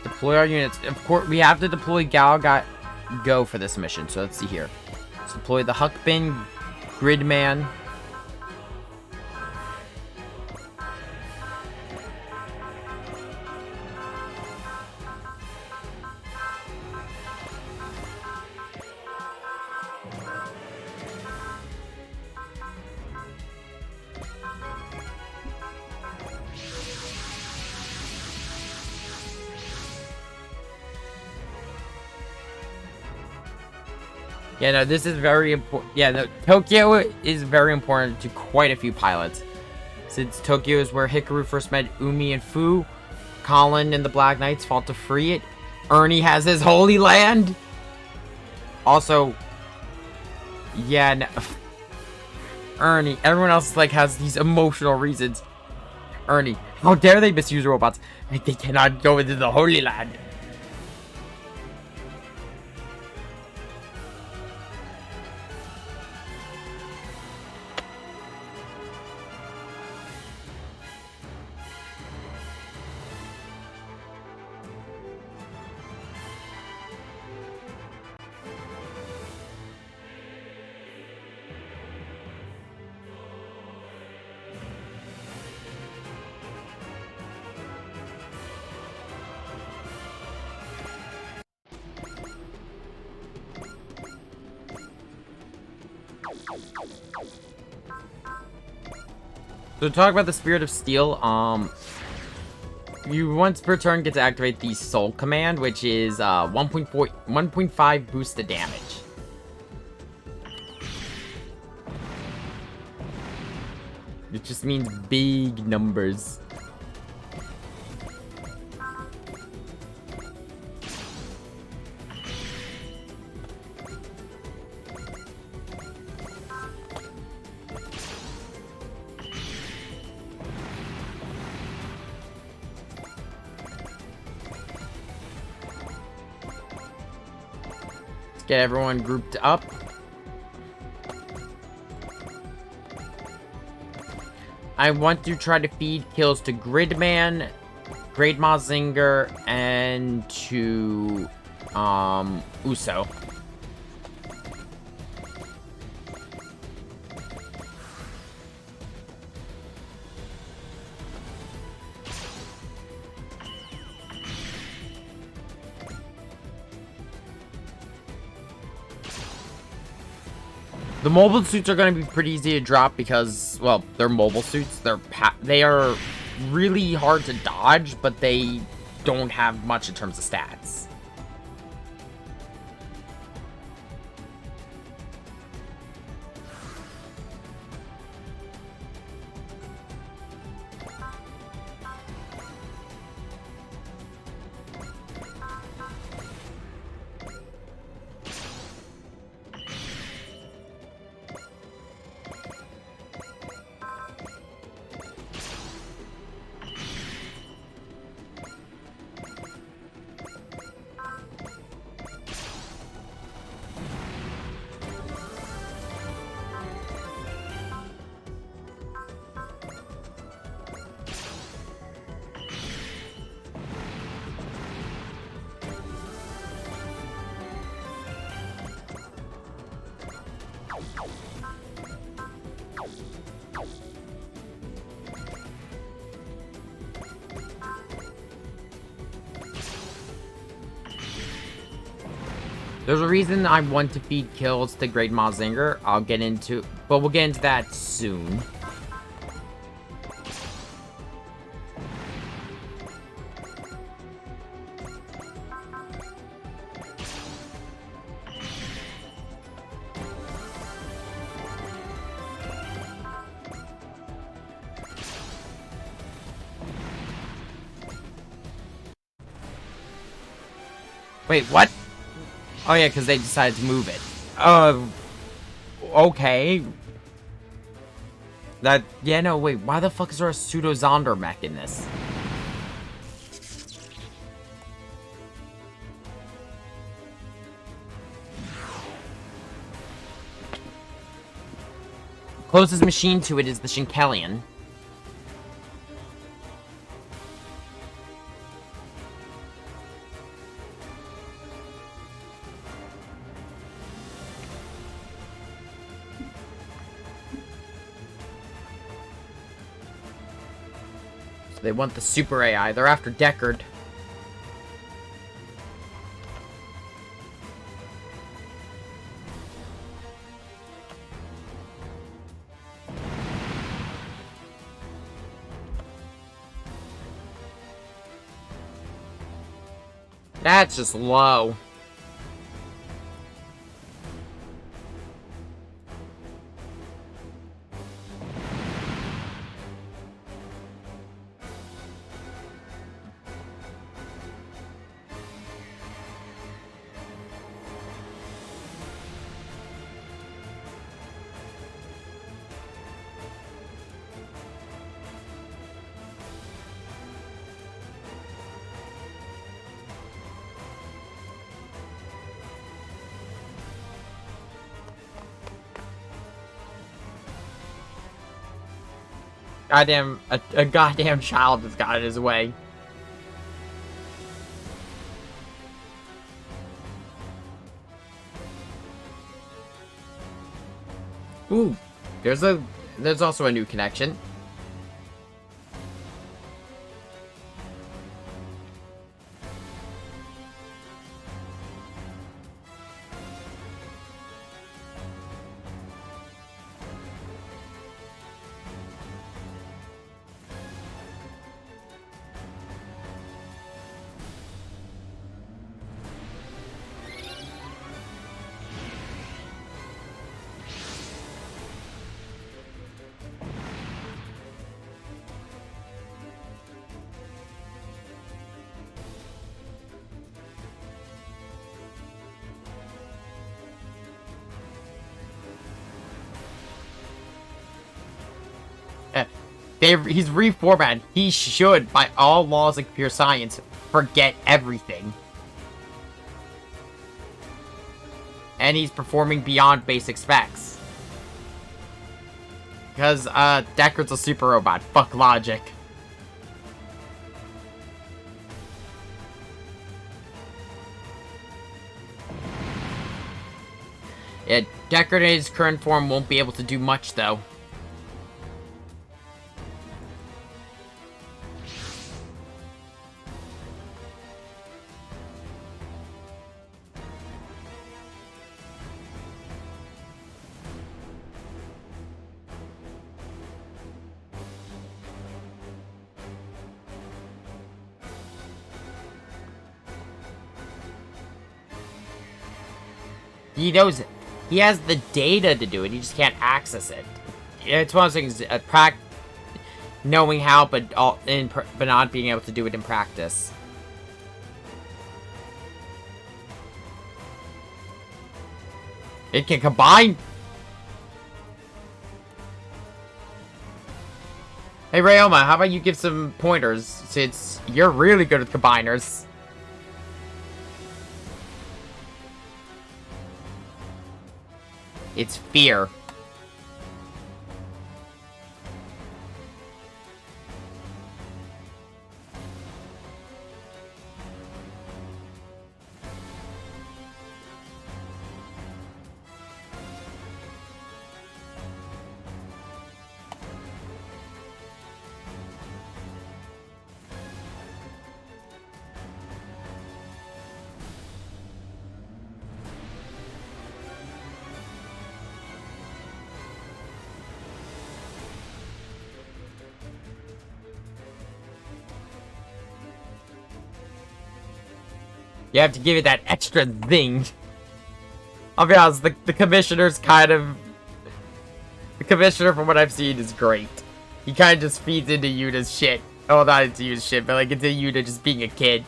Deploy our units. Of course, we have to deploy Go for this mission. So let's see here. Let's deploy the Huckbin, Gridman. Yeah, no, this is very important. Yeah, no, Tokyo is very important to quite a few pilots. Since Tokyo is where Hikaru first met Umi and Fu, Colin and the Black Knights fought to free it. Ernie has his holy land. Also, yeah, no, Ernie. Everyone else like has these emotional reasons. Ernie, how dare they misuse robots? Like, they cannot go into the Holy Land. So to talk about the Spirit of Steel, you once per turn get to activate the Soul Command, which is 1.5 boost to damage. It just means big numbers. Get everyone grouped up. I want to try to feed kills to Gridman, Great Mazinger, and to Uso. The mobile suits are going to be pretty easy to drop because, well, they're mobile suits. They are really hard to dodge, but they don't have much in terms of stats. There's a reason I want to feed kills to Great Mazinger. But we'll get into that soon. Wait, what? Oh yeah, because they decided to move it. Okay. Yeah, no, wait, why the fuck is there a pseudo Zonder mech in this? Closest machine to it is the Shinkelian. They want the super AI. They're after Deckard. That's just low. a goddamn child has got in his way. Ooh, there's also a new connection. He's reformatted. He should, by all laws of pure science, forget everything. And he's performing beyond basic specs. Because, Deckard's a super robot. Fuck logic. Yeah, Deckard in his current form won't be able to do much, though. He knows it. He has the data to do it. He just can't access it. It's one of those things. Knowing how, but not being able to do it in practice. It can combine. Hey Ryoma, how about you give some pointers, since you're really good at combiners. It's fear. You have to give it that extra zing. I'll be honest, the commissioner's kind of... The commissioner, from what I've seen, is great. He kind of just feeds into Yuna's shit. Oh, not into Yuna's shit, but like into Yuna just being a kid.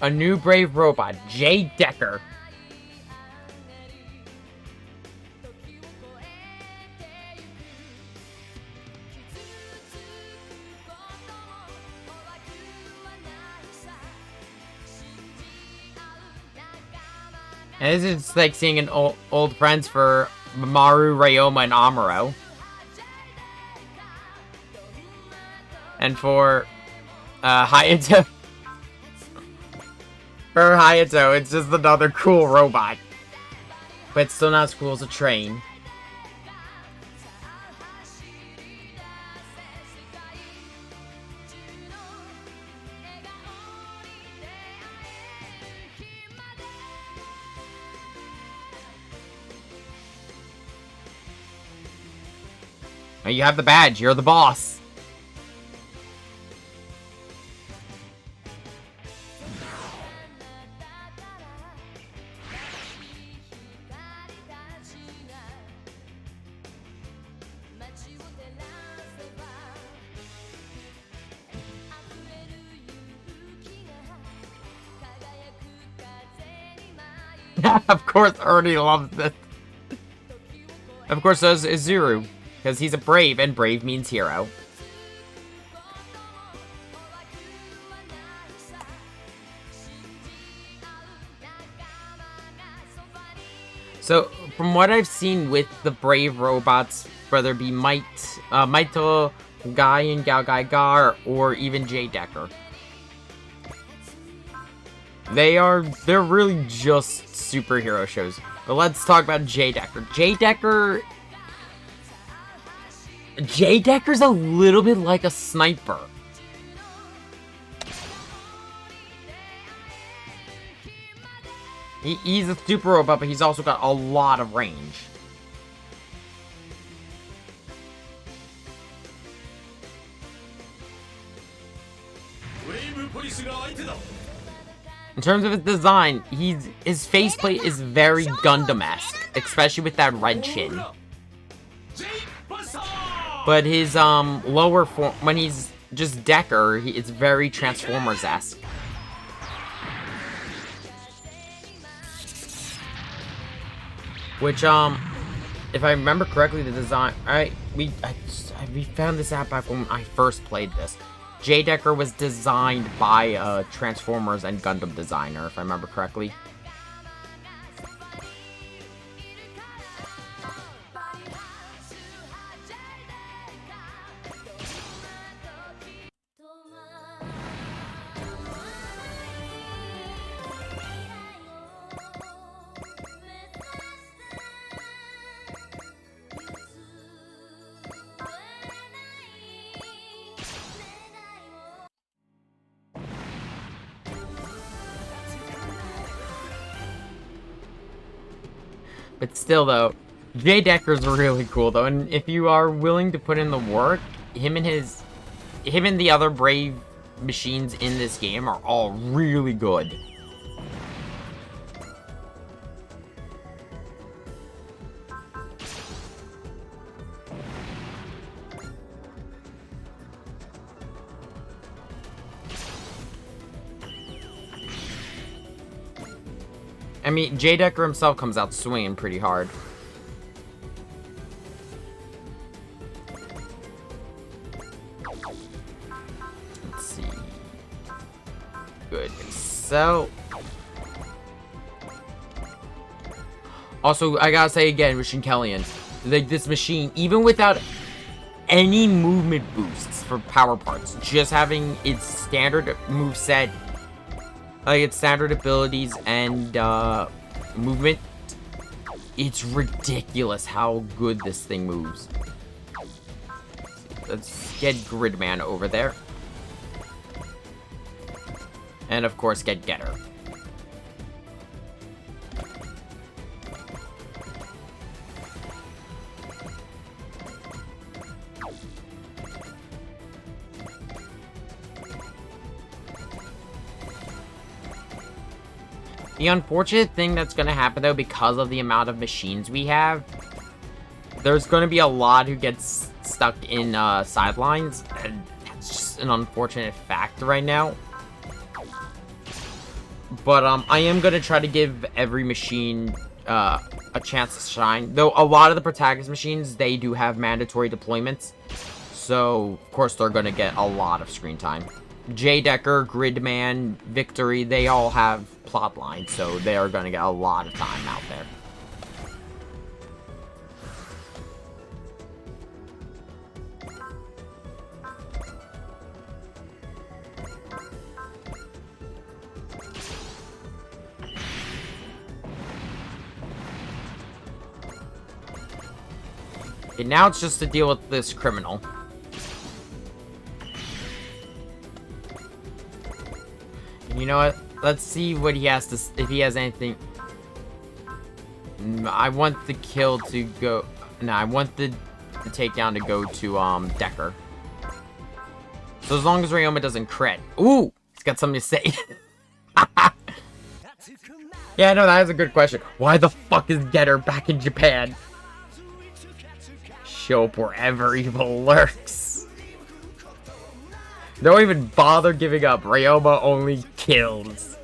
A new brave robot, Jay Decker. And this is like seeing an old friends for Maru, Ryoma, and Amuro. And for Hayato. For Hayato, it's just another cool robot. But it's still not as cool as a train. Now you have the badge. You're the boss. Of course, Ernie loves this. Of course, so is Zuru, because he's a brave, and brave means hero. So, from what I've seen with the brave robots, whether it be Maito, Guy and Gao or even Jay Decker, they're really just superhero shows. But let's talk about Jay Decker. Jay Decker's a little bit like a sniper. He's a super robot, but he's also got a lot of range. In terms of his design, his faceplate is very Gundam-esque, especially with that red chin. But his lower form, when he's just Decker, it's very Transformers-esque. Which if I remember correctly, the design we found this out back when I first played this. Jay Decker was designed by a Transformers and Gundam designer, if I remember correctly. But still, though, Jay Decker's really cool, though, and if you are willing to put in the work, him and the other Brave machines in this game are all really good. I mean, Jay Decker himself comes out swinging pretty hard. Let's see. Good. So... also, I gotta say again, Machine Kellion, like, this machine, even without any movement boosts for power parts, just having its standard moveset, like its standard abilities and movement, it's ridiculous how good this thing moves. Let's get Gridman over there. And of course get Getter. The unfortunate thing that's going to happen, though, because of the amount of machines we have, there's going to be a lot who gets stuck in sidelines, and that's just an unfortunate fact right now. But I am going to try to give every machine a chance to shine. Though a lot of the protagonist machines, they do have mandatory deployments, so of course they're going to get a lot of screen time. Jay Decker, Gridman, Victory, they all have plot lines, so they are going to get a lot of time out there. Okay, now it's just to deal with this criminal. You know what? Let's see what he has to... if he has anything... I want the kill to go... no, I want the the takedown to go to Decker. So as long as Ryoma doesn't crit. Ooh! He's got something to say. Yeah, no, that is a good question. Why the fuck is Getter back in Japan? Show up wherever evil lurks. Don't even bother giving up. Ryoma only kills.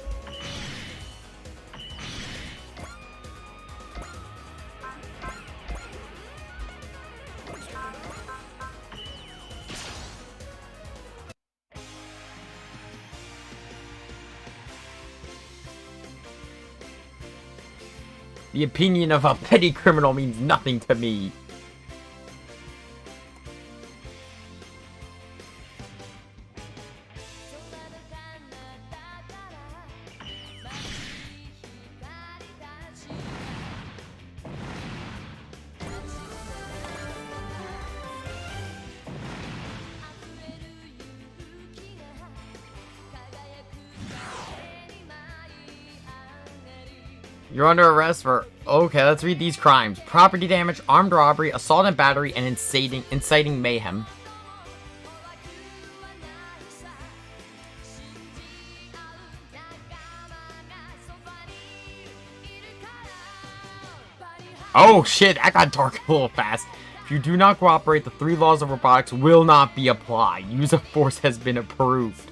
The opinion of a petty criminal means nothing to me. You're under arrest for... Okay, let's read these crimes. Property damage, armed robbery, assault and battery, and inciting mayhem. Oh shit, that got dark a little fast. If you do not cooperate, the 3 laws of robotics will not be applied. Use of force has been approved.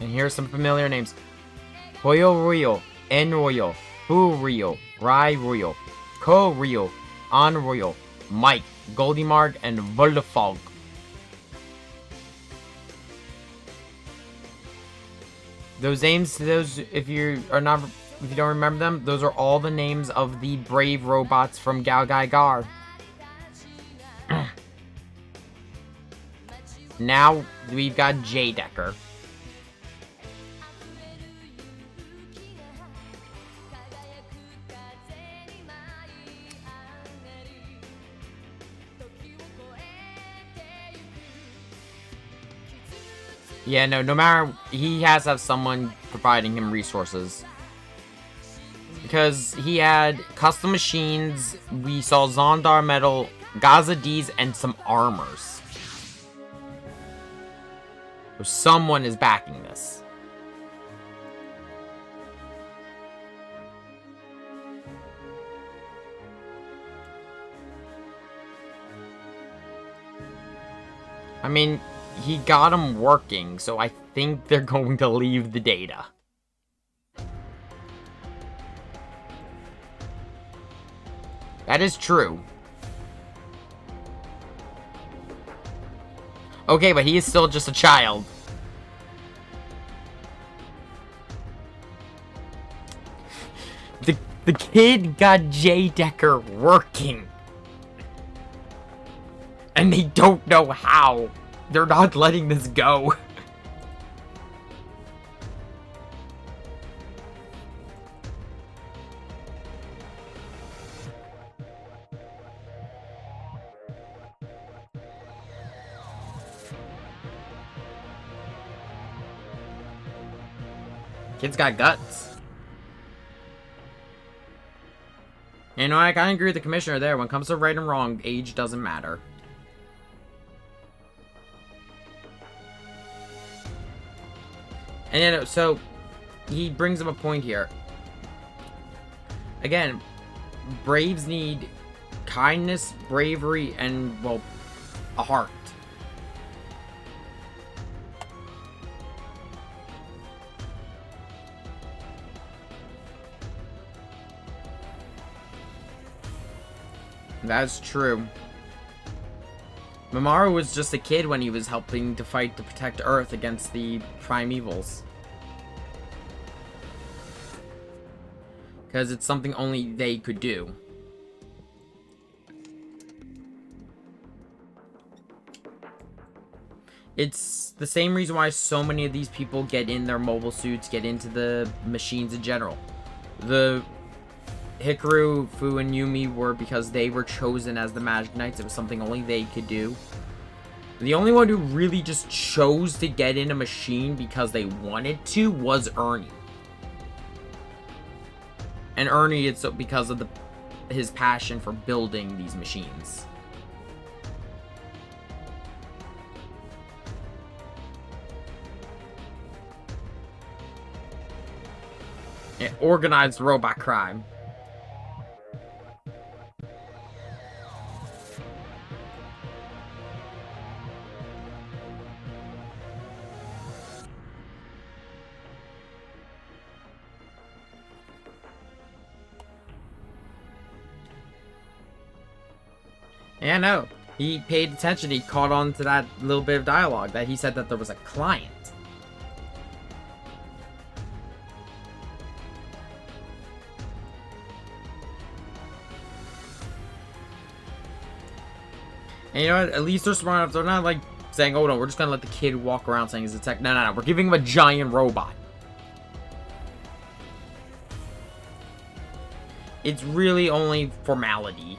And here's some familiar names. Hoyo Ryo, En Royo, Fu Ryo, Rai Ryo, Ko Ryo, An Ryo, Mike, Goldimarg, and Voldefog. Those names, if you don't remember them, those are all the names of the brave robots from Galgai Gar. Now we've got J Decker. Yeah, no matter, he has to have someone providing him resources. Because he had custom machines, we saw Zondar metal, Gaza D's, and some armors. So someone is backing this. I mean... He got them working, so I think they're going to leave the data. That is true. Okay, but he is still just a child. The kid got J Decker working. And they don't know how. They're not letting this go. Kid's got guts. You know, I kind of agree with the commissioner there. When it comes to right and wrong, age doesn't matter. And then, so, he brings up a point here. Again, Braves need kindness, bravery, and, well, a heart. That's true. Mamoru was just a kid when he was helping to fight to protect Earth against the Primevals. Because it's something only they could do. It's the same reason why so many of these people get in their mobile suits, get into the machines in general. The Hikaru, Fu, and Yumi were because they were chosen as the Magic Knights. It was something only they could do. The only one who really just chose to get in a machine because they wanted to was Ernie. And Ernie, it's because of his passion for building these machines. Yeah, organized robot crime. Yeah, no. He paid attention. He caught on to that little bit of dialogue that he said that there was a client. And you know what? At least they're smart enough. They're not like saying, oh no, we're just gonna let the kid walk around saying he's a tech. No, no, no. We're giving him a giant robot. It's really only formality.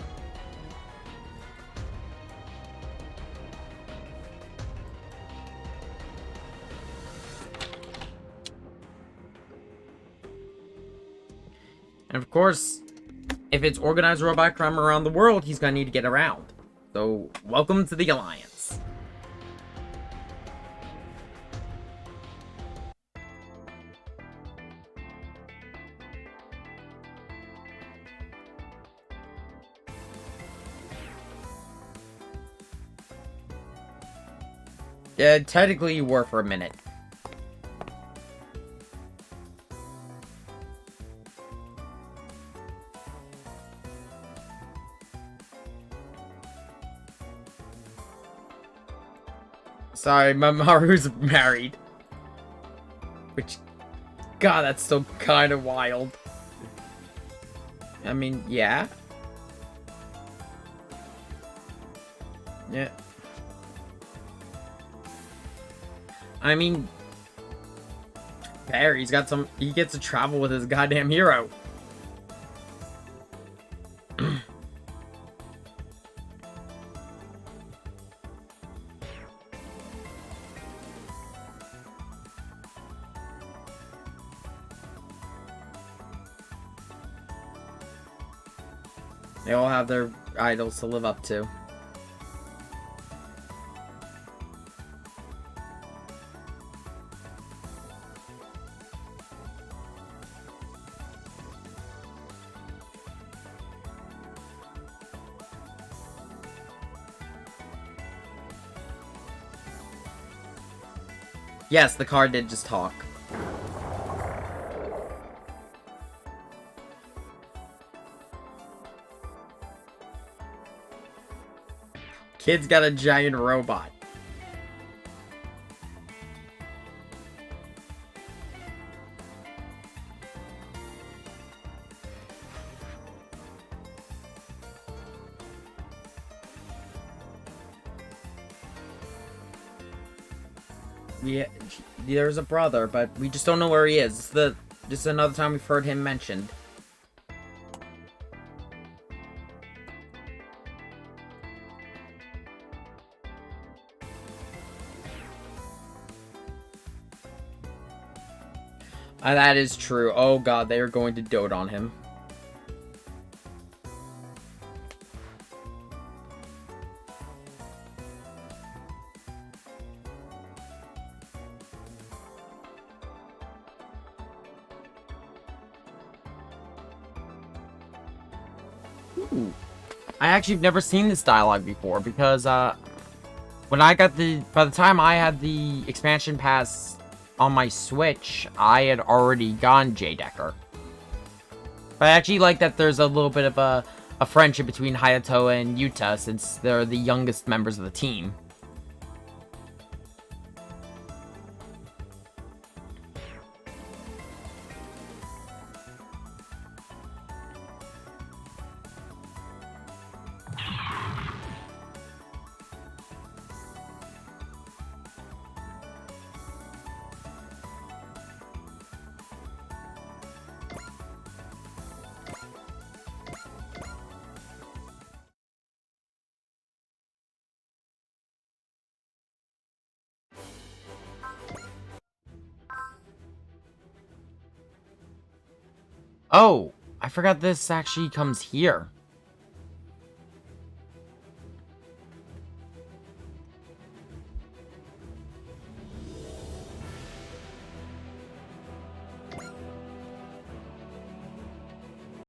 And of course, if it's organized robot crime around the world, he's gonna need to get around. So, welcome to the Alliance. Yeah, technically you were for a minute. Sorry, Maru's married. Which, God, that's still kind of wild. I mean, yeah. Yeah. I mean, there, he gets to travel with his goddamn hero. They all have their idols to live up to. Yes, the car did just talk. Kid's got a giant robot. Yeah, there's a brother, but we just don't know where he is. This is another time we've heard him mentioned. That is true. Oh god, they are going to dote on him. Ooh. I actually have never seen this dialogue before because when I got by the time I had the expansion pass on my Switch, I had already gone Jay Decker. But I actually like that there's a little bit of a friendship between Hayato and Yuta since they're the youngest members of the team. Oh, I forgot this actually comes here.